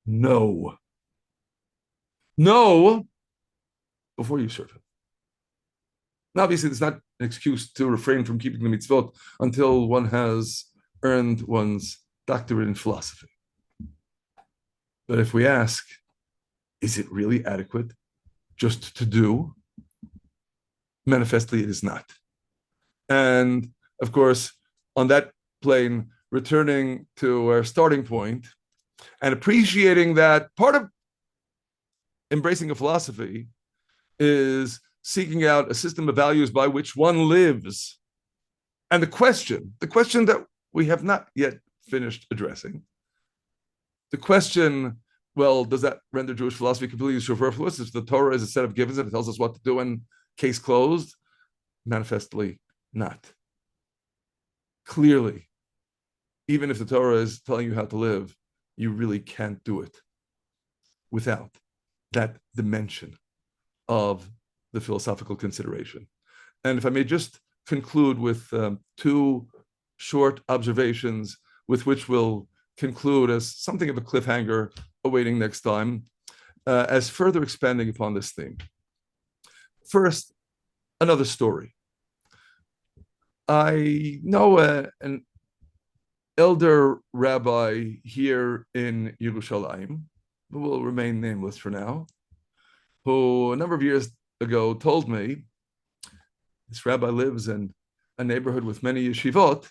know. Know before you serve him. Now, obviously, it's not an excuse to refrain from keeping the mitzvot until one has earned one's doctorate in philosophy. But if we ask, is it really adequate just to do? Manifestly, it is not. And of course, on that plane, returning to our starting point and appreciating that part of embracing a philosophy is seeking out a system of values by which one lives. And the question that we have not yet finished addressing, the question, well, does that render Jewish philosophy completely superfluous? If the Torah is a set of givens and it tells us what to do and case closed? Manifestly not. Clearly, even if the Torah is telling you how to live, you really can't do it without that dimension of the philosophical consideration. And if I may just conclude with two short observations with which we'll conclude as something of a cliffhanger awaiting next time, as further expanding upon this theme. First, another story. I know an elder rabbi here in Yerushalayim, who will remain nameless for now, who a number of years ago told me, this rabbi lives in a neighborhood with many yeshivot,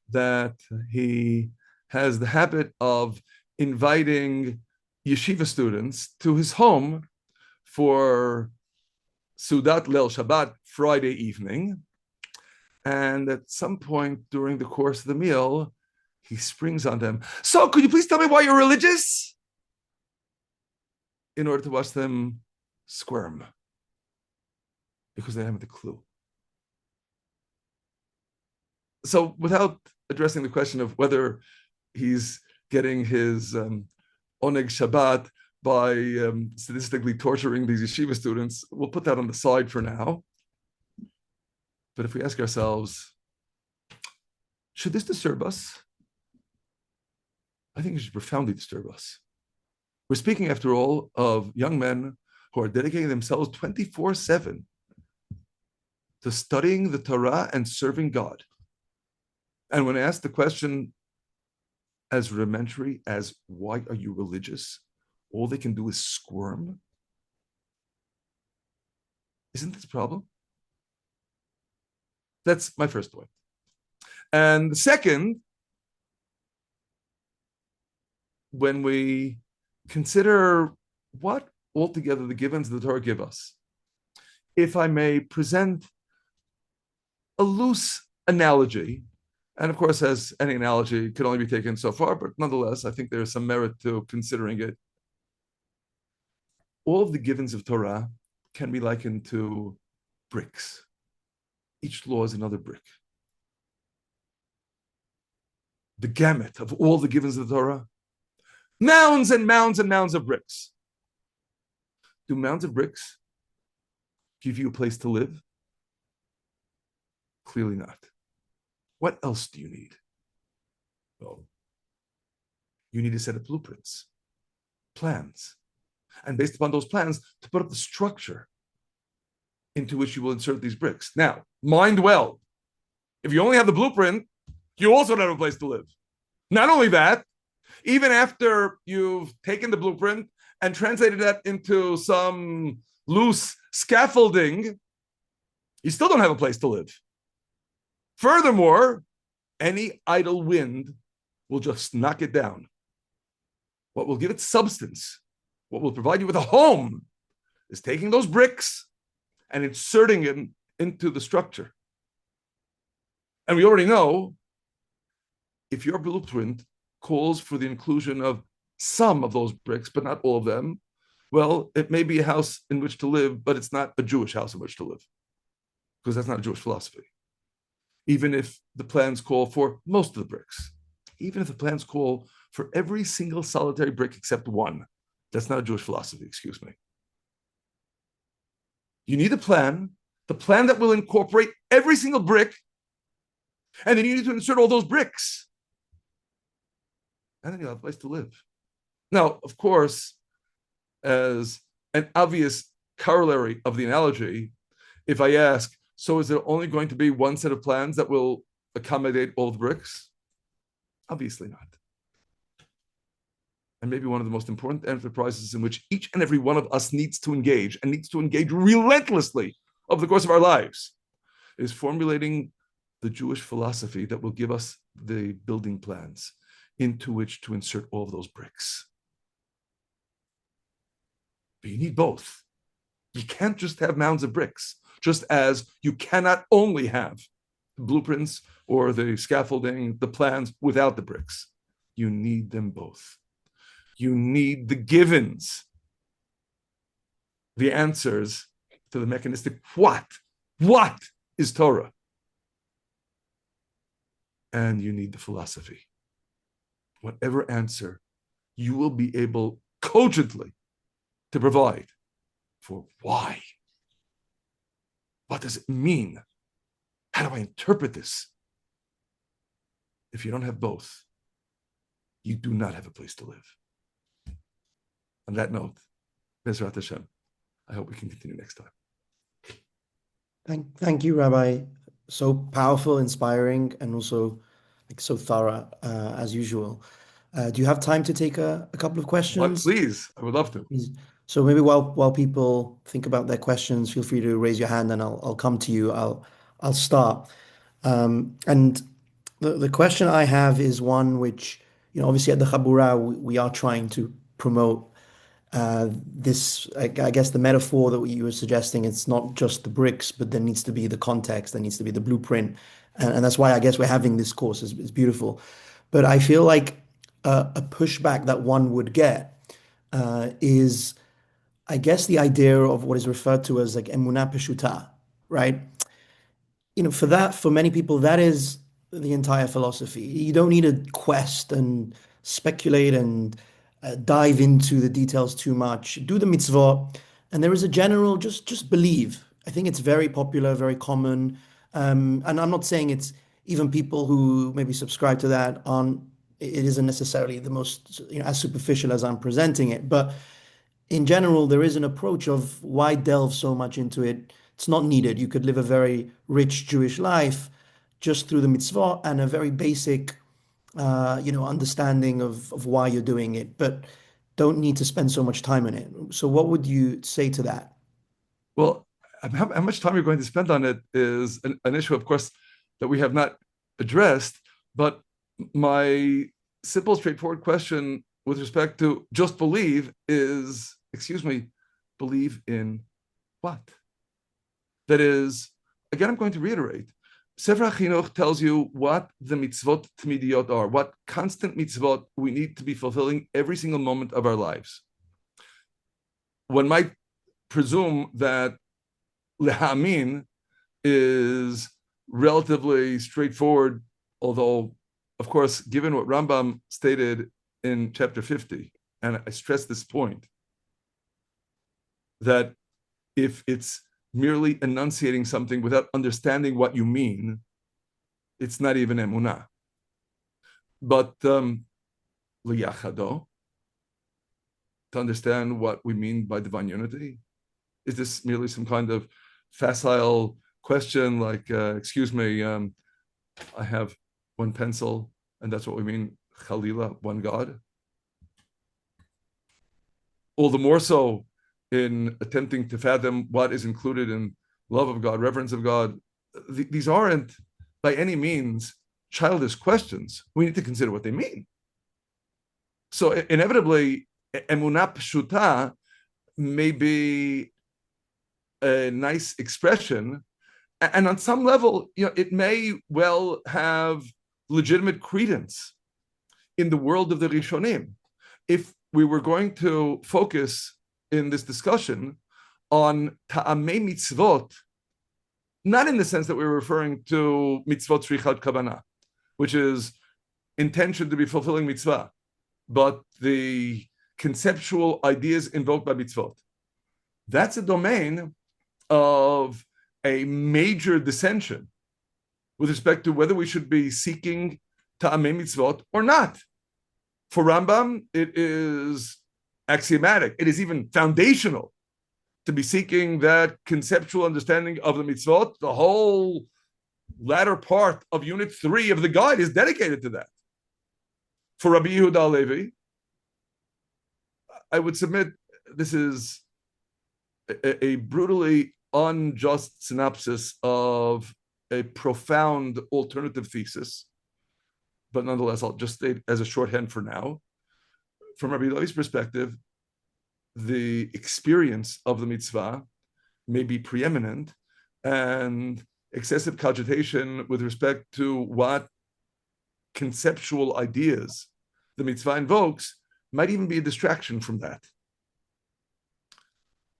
that he has the habit of inviting yeshiva students to his home for Sudat Leil Shabbat Friday evening. And at some point during the course of the meal, he springs on them. So could you please tell me why you're religious? In order to watch them squirm, because they haven't a clue. So without addressing the question of whether he's getting his Oneg Shabbat by statistically torturing these yeshiva students, we'll put that on the side for now. But if we ask ourselves, should this disturb us? I think it should profoundly disturb us. We're speaking, after all, of young men who are dedicating themselves 24/7 to studying the Torah and serving God. And when asked the question as rudimentary as, why are you religious? All they can do is squirm. Isn't this a problem? That's my first point. And the second, when we consider what altogether the givens of the Torah give us, if I may present a loose analogy, and of course, as any analogy can only be taken so far, but nonetheless, I think there is some merit to considering it. All of the givens of Torah can be likened to bricks. Each law is another brick. The gamut of all the givens of the Torah, mounds and mounds and mounds of bricks. Do mounds of bricks give you a place to live? Clearly not. What else do you need? Well, you need a set of blueprints, plans, and based upon those plans, to put up the structure into which you will insert these bricks. Now, mind well, if you only have the blueprint, you also don't have a place to live. Not only that, even after you've taken the blueprint and translated that into some loose scaffolding, you still don't have a place to live. Furthermore, any idle wind will just knock it down. What will give it substance, what will provide you with a home, is taking those bricks and inserting them into the structure. And we already know, if your blueprint calls for the inclusion of some of those bricks, but not all of them, well, it may be a house in which to live, but it's not a Jewish house in which to live, because that's not a Jewish philosophy. Even if the plans call for most of the bricks, even if the plans call for every single solitary brick except one, that's not a Jewish philosophy, excuse me. You need a plan, the plan that will incorporate every single brick, and then you need to insert all those bricks. And then you'll have a place to live. Now, of course, as an obvious corollary of the analogy, if I ask, so is there only going to be one set of plans that will accommodate all the bricks? Obviously not. And maybe one of the most important enterprises in which each and every one of us needs to engage, and needs to engage relentlessly over the course of our lives, is formulating the Jewish philosophy that will give us the building plans into which to insert all of those bricks. But you need both. You can't just have mounds of bricks, just as you cannot only have the blueprints or the scaffolding, the plans without the bricks. You need them both. You need the givens, the answers to the mechanistic what. What is Torah? And you need the philosophy. Whatever answer you will be able cogently to provide for why. What does it mean? How do I interpret this? If you don't have both, you do not have a place to live. On that note, Bezrat Hashem, I hope we can continue next time. Thank you, Rabbi. So powerful, inspiring, and also like so thorough as usual. Do you have time to take a couple of What, questions? please? I would love to. So maybe while people think about their questions, feel free to raise your hand, and I'll come to you. I'll start. And the question I have is one which, obviously at the Chabura we are trying to promote this. I guess the metaphor that you were suggesting, it's not just the bricks, but there needs to be the context, there needs to be the blueprint, and that's why I guess we're having this course. Is beautiful, but I feel like a pushback that one would get is, I guess, the idea of what is referred to as like emunah peshuta, right? For many people, that is the entire philosophy. You don't need to quest and speculate and dive into the details too much. Do the mitzvot, and there is a general just believe. I think it's very popular, very common, and I'm not saying it's even people who maybe subscribe to that aren't. It isn't necessarily the most, as superficial as I'm presenting it, but in general, there is an approach of why delve so much into it. It's not needed. You could live a very rich Jewish life just through the mitzvah and a very basic, understanding of why you're doing it, but don't need to spend so much time on it. So what would you say to that? Well, how much time you're going to spend on it is an issue, of course, that we have not addressed. But my simple, straightforward question with respect to just believe is, believe in what? That is, again, I'm going to reiterate, Sefer HaChinuch tells you what the mitzvot tmidiyot are, what constant mitzvot we need to be fulfilling every single moment of our lives. One might presume that lehamin is relatively straightforward, although, of course, given what Rambam stated in chapter 50, and I stress this point, that if it's merely enunciating something without understanding what you mean, it's not even emunah. But liyachado, to understand what we mean by divine unity, is this merely some kind of facile question like, excuse me, I have one pencil, and that's what we mean, Chalila, one God? All the more so in attempting to fathom what is included in love of God, reverence of God. These aren't by any means childish questions. We need to consider what they mean. So inevitably, emunah pshuta may be a nice expression, and on some level, it may well have legitimate credence in the world of the Rishonim. If we were going to focus in this discussion on ta'amei mitzvot, not in the sense that we're referring to mitzvot shrichad kavanah, which is intention to be fulfilling mitzvah, but the conceptual ideas invoked by mitzvot. That's a domain of a major dissension with respect to whether we should be seeking ta'amei mitzvot or not. For Rambam, it is axiomatic. It is even foundational to be seeking that conceptual understanding of the mitzvot. The whole latter part of Unit 3 of the guide is dedicated to that. For Rabbi Yehuda Levi, I would submit this is a brutally unjust synopsis of a profound alternative thesis, but nonetheless, I'll just state as a shorthand for now. From Rabbi Levi's perspective, the experience of the mitzvah may be preeminent, and excessive cogitation with respect to what conceptual ideas the mitzvah invokes might even be a distraction from that.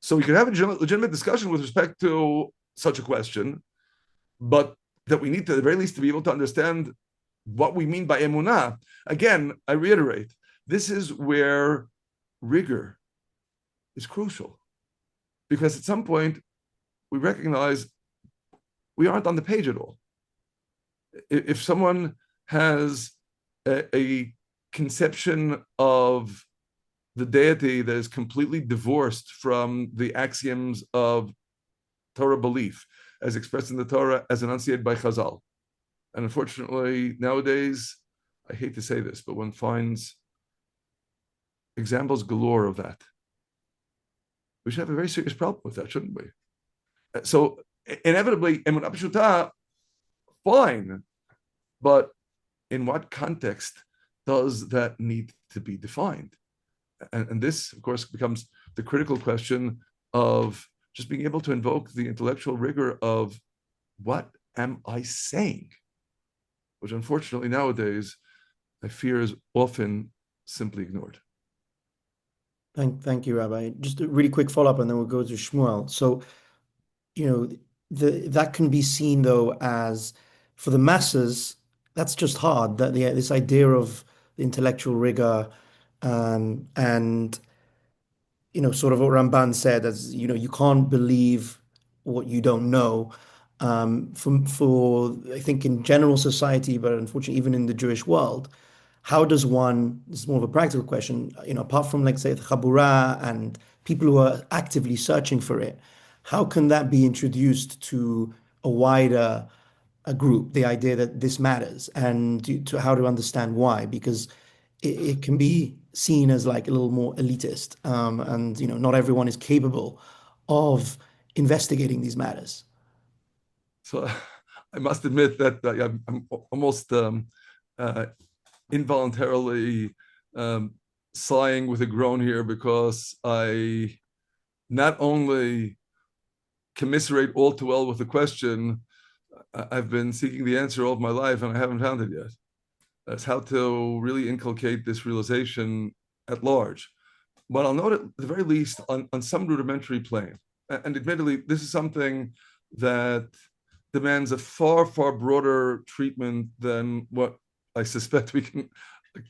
So we could have a legitimate discussion with respect to such a question, but that we need to, at the very least, to be able to understand what we mean by emunah. Again, I reiterate, this is where rigor is crucial, because at some point we recognize we aren't on the page at all. If someone has a conception of the deity that is completely divorced from the axioms of Torah belief, as expressed in the Torah, as enunciated by Chazal. And unfortunately, nowadays, I hate to say this, but one finds examples galore of that. We should have a very serious problem with that, shouldn't we? So inevitably, emunah pshuta, fine, but in what context does that need to be defined? And this, of course, becomes the critical question of just being able to invoke the intellectual rigor of what am I saying? Which unfortunately nowadays, I fear is often simply ignored. Thank you, Rabbi. Just a really quick follow-up, and then we'll go to Shmuel. So, that can be seen though as, for the masses, that's just hard. That this idea of the intellectual rigor, and sort of what Ramban said, as you can't believe what you don't know. For I think in general society, but unfortunately even in the Jewish world, how does one? This is more of a practical question. Apart from, like, say, the Chabura and people who are actively searching for it, how can that be introduced to a wider a group? The idea that this matters, and to how to understand why, because it can be seen as like a little more elitist, and not everyone is capable of investigating these matters. So I must admit that I'm almost involuntarily sighing with a groan here, because I not only commiserate all too well with the question, I've been seeking the answer all of my life and I haven't found it yet. That's how to really inculcate this realization at large. But I'll note at the very least on some rudimentary plane. And admittedly, this is something that demands a far, far broader treatment than what I suspect we can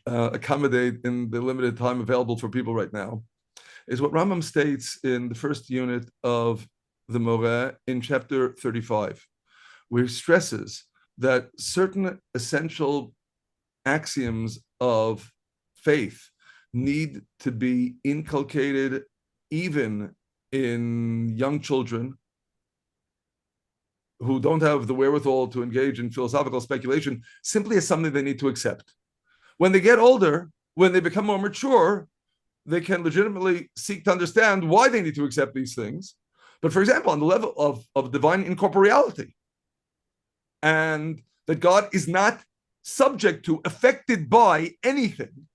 accommodate in the limited time available for people right now, is what Rambam states in the first unit of the Moreh in chapter 35, where he stresses that certain essential axioms of faith need to be inculcated even in young children who don't have the wherewithal to engage in philosophical speculation, simply as something they need to accept. When they get older, when they become more mature, they can legitimately seek to understand why they need to accept these things. But for example, on the level of divine incorporeality, and that God is not subject to, affected by anything,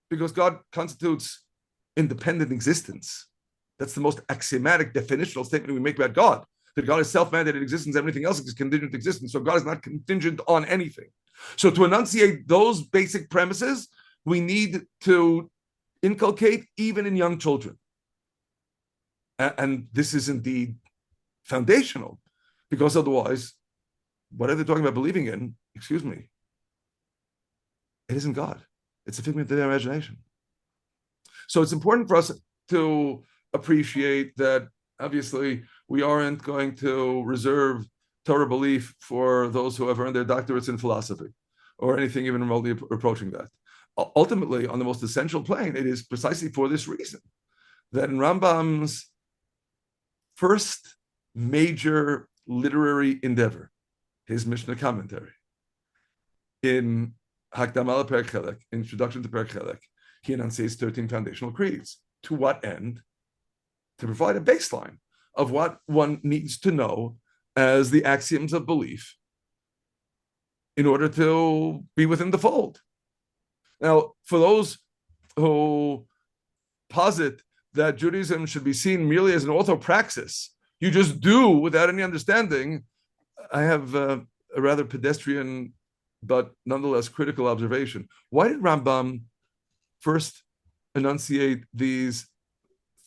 because God constitutes independent existence. That's the most axiomatic definitional statement we make about God, that God is self-mandated existence, everything else is contingent existence, so God is not contingent on anything. So to enunciate those basic premises, we need to inculcate even in young children. And this is indeed foundational, because otherwise, whatever they're talking about believing in, excuse me, it isn't God. It's a figment of their imagination. So it's important for us to appreciate that, obviously, we aren't going to reserve Torah belief for those who have earned their doctorates in philosophy or anything even remotely approaching that. Ultimately, on the most essential plane, it is precisely for this reason that in Rambam's first major literary endeavor, his Mishnah commentary, in Hakdama Perek Chelek, Introduction to Perek Chelek, he enunciates 13 foundational creeds. To what end? To provide a baseline of what one needs to know as the axioms of belief in order to be within the fold. Now, for those who posit that Judaism should be seen merely as an orthopraxis, you just do without any understanding, I have a rather pedestrian but nonetheless critical observation. Why did Rambam first enunciate these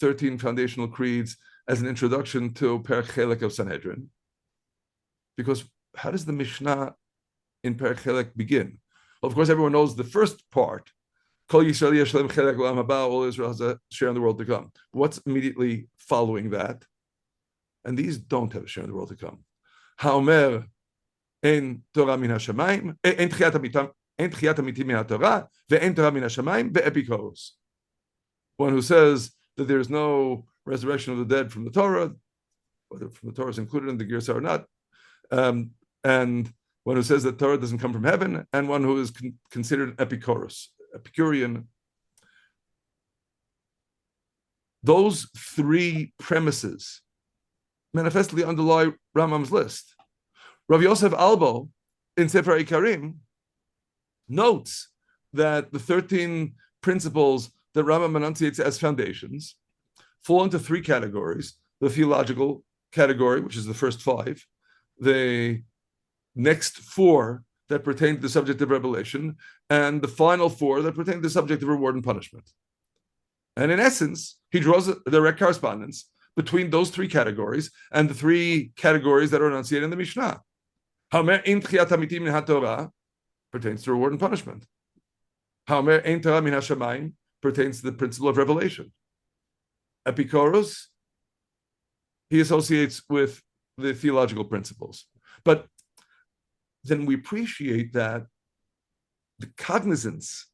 13 foundational creeds as an introduction to Perek Chelek of Sanhedrin? Because how does the Mishnah in Perek Chelek begin? Well, of course, everyone knows the first part. Kol Yisrael yesh lehem chelek l'olam haba, all Israel has a share in the world to come. What's immediately following that? And these don't have a share in the world to come. Ha'omer en Torah min hashamayim, en tchiyat hamitim min haTorah, ve'en Torah min hashamayim, ve'epikoros. One who says that there is no resurrection of the dead from the Torah, whether from the Torah is included in the Girsa or not, and one who says that Torah doesn't come from heaven, and one who is considered an Epicurean. Those three premises manifestly underlie Rambam's list. Rav Yosef Albo in Sefer Ikarim notes that the 13 principles that Rambam enunciates as foundations fall into three categories: the theological category, which is the first five, the next four that pertain to the subject of revelation, and the final four that pertain to the subject of reward and punishment. And in essence, he draws a direct correspondence between those three categories and the three categories that are enunciated in the Mishnah. Hamer ein tchiyat hamitim min haTorah pertains to reward and punishment. Hamer ein Torah min hashamayim pertains to the principle of revelation. Epikoros, he associates with the theological principles. But then we appreciate that the cognizance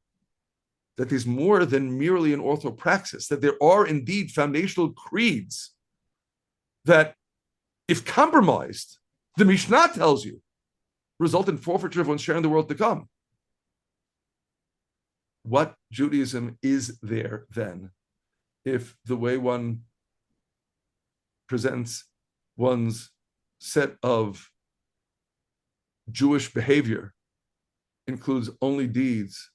that there's more than merely an orthopraxis, that there are indeed foundational creeds that, if compromised, the Mishnah tells you, result in forfeiture of one's share in the world to come. What Judaism is there then, if the way one presents one's set of Jewish behavior includes only deeds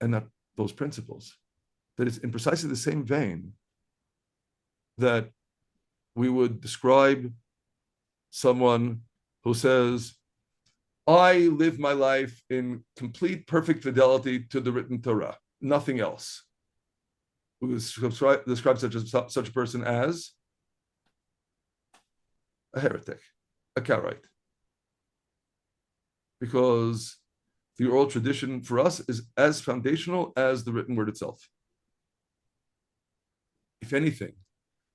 and not those principles? That it's in precisely the same vein that we would describe someone who says, I live my life in complete, perfect fidelity to the written Torah, nothing else. We would describe such a person as a heretic, a Karaite. Because the oral tradition for us is as foundational as the written word itself. If anything,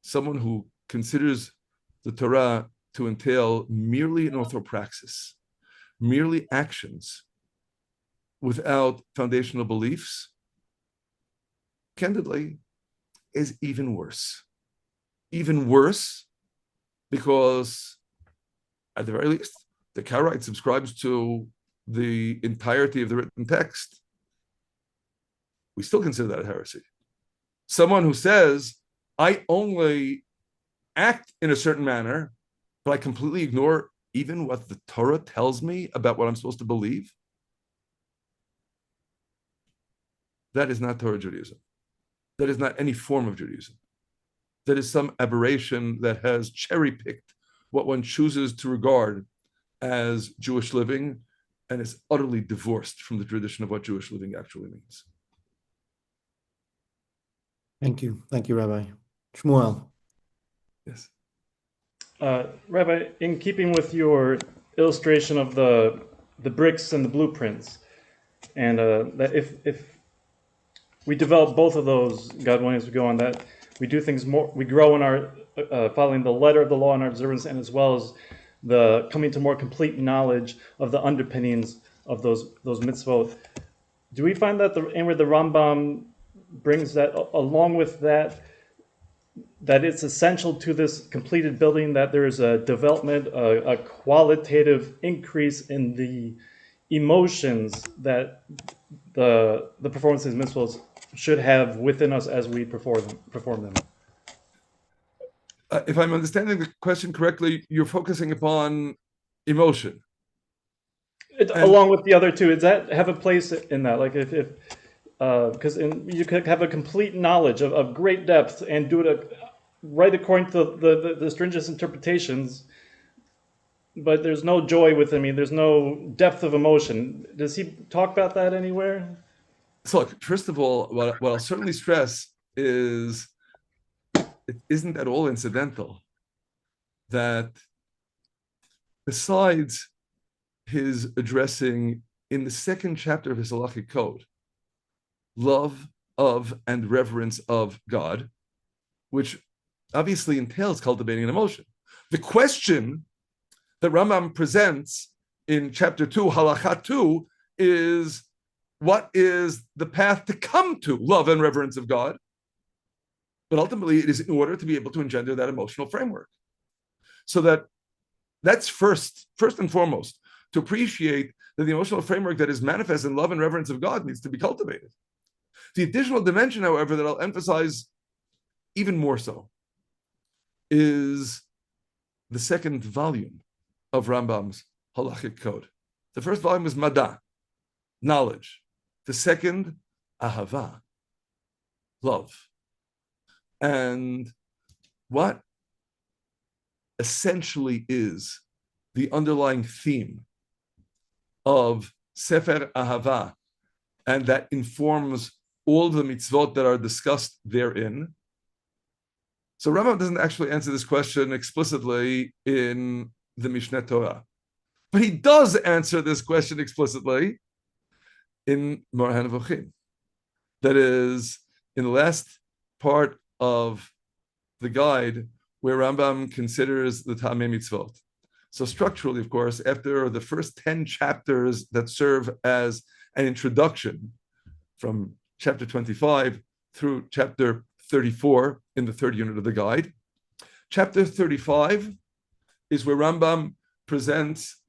someone who considers the Torah to entail merely an orthopraxis, merely actions, without foundational beliefs, candidly, is even worse. Even worse because, at the very least, the Karaite subscribes to the entirety of the written text. We still consider that a heresy. Someone who says, I only act in a certain manner, but I completely ignore even what the Torah tells me about what I'm supposed to believe, that is not Torah Judaism. That is not any form of Judaism. That is some aberration that has cherry-picked what one chooses to regard as Jewish living and is utterly divorced from the tradition of what Jewish living actually means. Thank you. Thank you, Rabbi. Shmuel. Yes. Rabbi, in keeping with your illustration of the bricks and the blueprints, and that if we develop both of those, God willing, as we go on, that we do things more, we grow in our following the letter of the law and our observance, and as well as the coming to more complete knowledge of the underpinnings of those mitzvot. Do we find that the Rambam brings that along with that it's essential to this completed building that there is a development, a qualitative increase in the emotions that the performance of these mitzvahs should have within us as we perform them? If I'm understanding the question correctly, you're focusing upon emotion. Along with the other two, does that have a place in that? Like if because you could have a complete knowledge of great depth and do it right according to the stringent interpretations, but there's no joy within me. There's no depth of emotion. Does he talk about that anywhere? So, look, first of all, what I'll certainly stress is it isn't at all incidental that besides his addressing in the second chapter of his halachic code, love of and reverence of God, which obviously entails cultivating an emotion. The question that Rambam presents in chapter 2, halakha 2, is what is the path to come to love and reverence of God? But ultimately, it is in order to be able to engender that emotional framework. So that's first and foremost, to appreciate that the emotional framework that is manifest in love and reverence of God needs to be cultivated. The additional dimension, however, that I'll emphasize even more so is the second volume of Rambam's halachic code. The first volume is Mada, knowledge. The second, Ahava, love. And what essentially is the underlying theme of Sefer Ahava, and that informs all the mitzvot that are discussed therein. So Rambam doesn't actually answer this question explicitly in the Mishneh Torah, but he does answer this question explicitly in Moreh Nevuchim. That is, in the last part of the guide, where Rambam considers the Ta'amei Mitzvot. So structurally, of course, after the first 10 chapters that serve as an introduction from chapter 25 through chapter 34 in the third unit of the guide, chapter 35 is where Rambam presents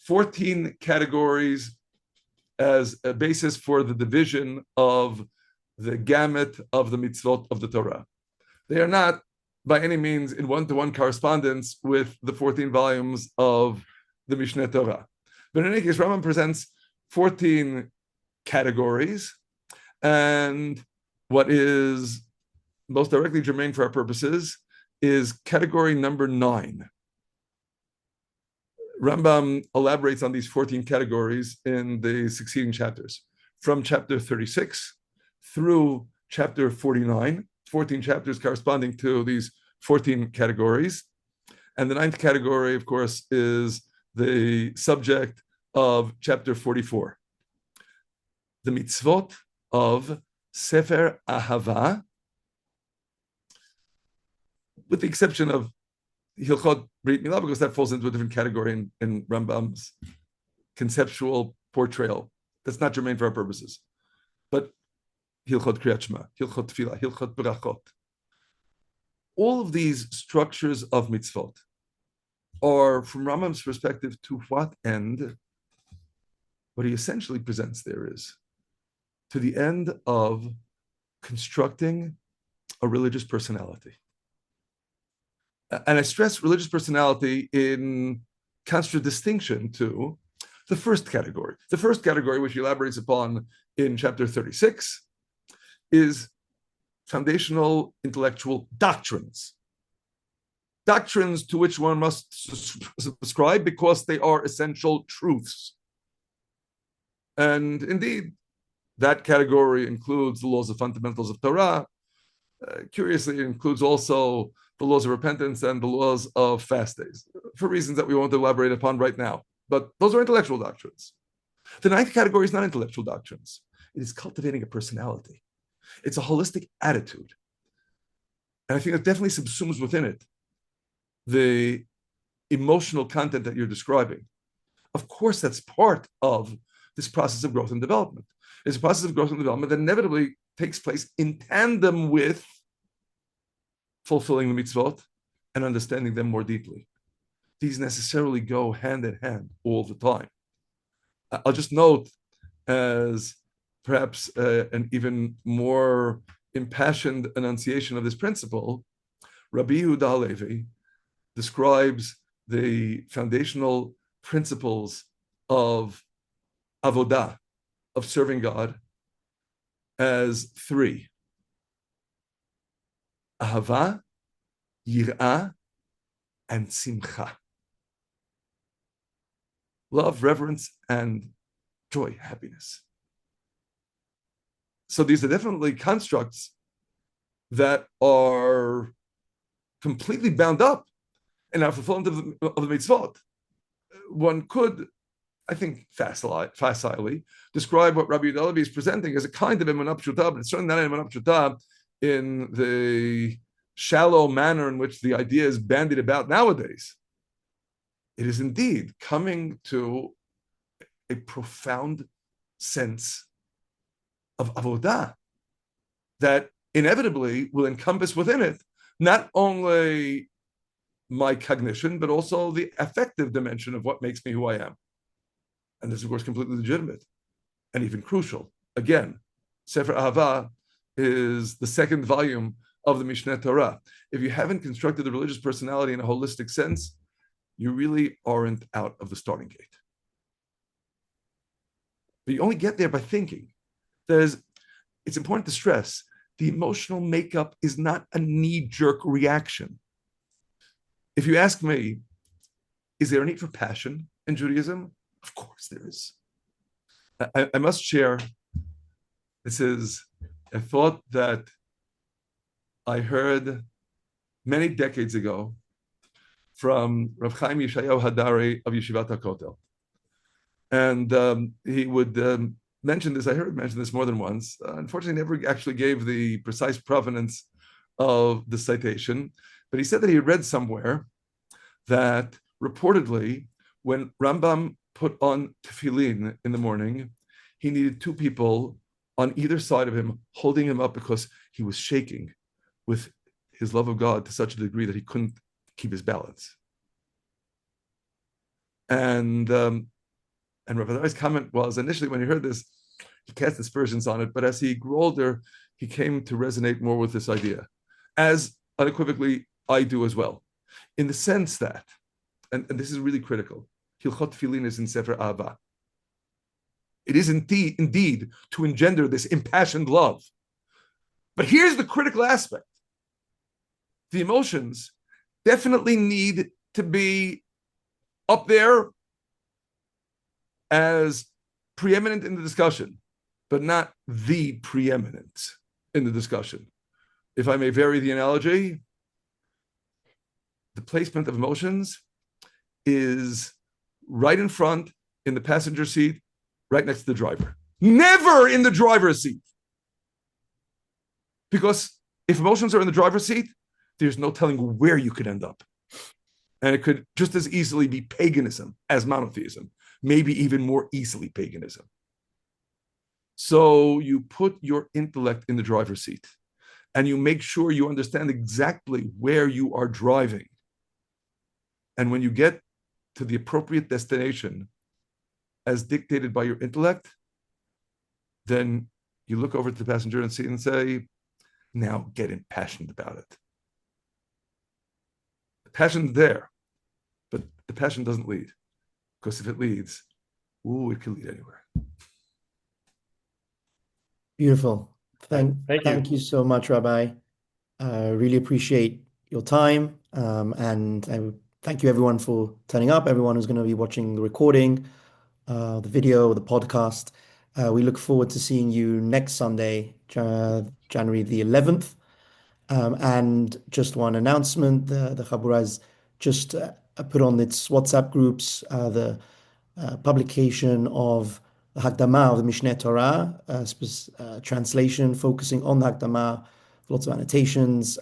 14 categories as a basis for the division of the gamut of the mitzvot of the Torah. They are not by any means in one-to-one correspondence with the 14 volumes of the Mishneh Torah. But in any case, Rambam presents 14 categories, and what is most directly germane for our purposes is category number 9. Rambam elaborates on these 14 categories in the succeeding chapters, from chapter 36 through chapter 49, 14 chapters corresponding to these 14 categories. And the ninth category, of course, is the subject of chapter 44, the mitzvot of Sefer Ahava, with the exception of Hilchot Brit Milah, because that falls into a different category in Rambam's conceptual portrayal. That's not germane for our purposes. But Hilchot Kriyat Shema, Hilchot Tefillah, Hilchot Berachot. All of these structures of mitzvot are, from Rambam's perspective, to what end? What he essentially presents there is to the end of constructing a religious personality. And I stress religious personality in contradistinction to the first category. The first category, which he elaborates upon in chapter 36, is foundational intellectual doctrines. Doctrines to which one must subscribe because they are essential truths. And indeed, that category includes the laws of fundamentals of Torah. Curiously, it includes also the laws of repentance and the laws of fast days, for reasons that we won't elaborate upon right now. But those are intellectual doctrines. The ninth category is not intellectual doctrines. It is cultivating a personality. It's a holistic attitude. And I think it definitely subsumes within it the emotional content that you're describing. Of course, that's part of this process of growth and development. It's a process of growth and development that inevitably takes place in tandem with fulfilling the mitzvot and understanding them more deeply. These necessarily go hand in hand all the time. I'll just note, as perhaps an even more impassioned enunciation of this principle, Rabbi Yehuda Halevi describes the foundational principles of avodah, of serving God, as three: ahava, yirah, and simcha. Love, reverence, and joy, happiness. So these are definitely constructs that are completely bound up in our fulfillment of the mitzvot. One could, I think, facilely describe what Rabbi Yehuda Halevi is presenting as a kind of emunah pshuta, but it's certainly not an emunah pshuta in the shallow manner in which the idea is bandied about nowadays. It is indeed coming to a profound sense of avodah that inevitably will encompass within it not only my cognition, but also the affective dimension of what makes me who I am. And this is, of course, completely legitimate and even crucial. Again, Sefer Ahava is the second volume of the Mishneh Torah. If you haven't constructed the religious personality in a holistic sense, you really aren't out of the starting gate. But you only get there by thinking. It's important to stress, the emotional makeup is not a knee-jerk reaction. If you ask me, is there a need for passion in Judaism? Of course there is. I must share, this is a thought that I heard many decades ago from Rav Chaim Yeshayahu Hadari of Yeshivat HaKotel. And he would mention this, I heard mention this more than once. Unfortunately, never actually gave the precise provenance of the citation, but he said that he had read somewhere that reportedly when Rambam put on tefillin in the morning, he needed two people on either side of him holding him up because he was shaking with his love of God to such a degree that he couldn't keep his balance. And Rabbi Hadari's comment was, initially when he heard this, he cast aspersions on it, but as he grew older, he came to resonate more with this idea, as unequivocally I do as well, in the sense that, and this is really critical, Hilchot Tefillin is in Sefer Ahava. It is indeed to engender this impassioned love. But here's the critical aspect. The emotions definitely need to be up there as preeminent in the discussion, but not the preeminent in the discussion. If I may vary the analogy, the placement of emotions is right in front in the passenger seat, right next to the driver. Never in the driver's seat. Because if emotions are in the driver's seat, there's no telling where you could end up. And it could just as easily be paganism as monotheism, maybe even more easily paganism. So you put your intellect in the driver's seat and you make sure you understand exactly where you are driving. And when you get to the appropriate destination as dictated by your intellect, then you look over to the passenger and seat and say, now get impassioned about it. The passion's there, but the passion doesn't lead. Because if it leads, it can lead anywhere. Beautiful. Thank you. Thank you so much, Rabbi. Really appreciate your time. And I thank you everyone for turning up, everyone who's going to be watching the recording, the video, the podcast. We look forward to seeing you next Sunday, January the 11th. And just one announcement, the Chabura has just put on its WhatsApp groups the publication of the Hakdama of the Mishneh Torah, translation focusing on the Hakdama, lots of annotations.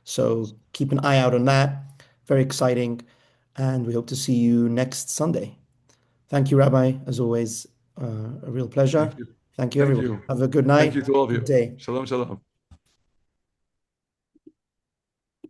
So keep an eye out on that. Very exciting. And we hope to see you next Sunday. Thank you, Rabbi, as always. A real pleasure. Thank you. Thank you, Thank everyone. you. Have a good Thank night. you to all of you. Good day. Shalom, shalom.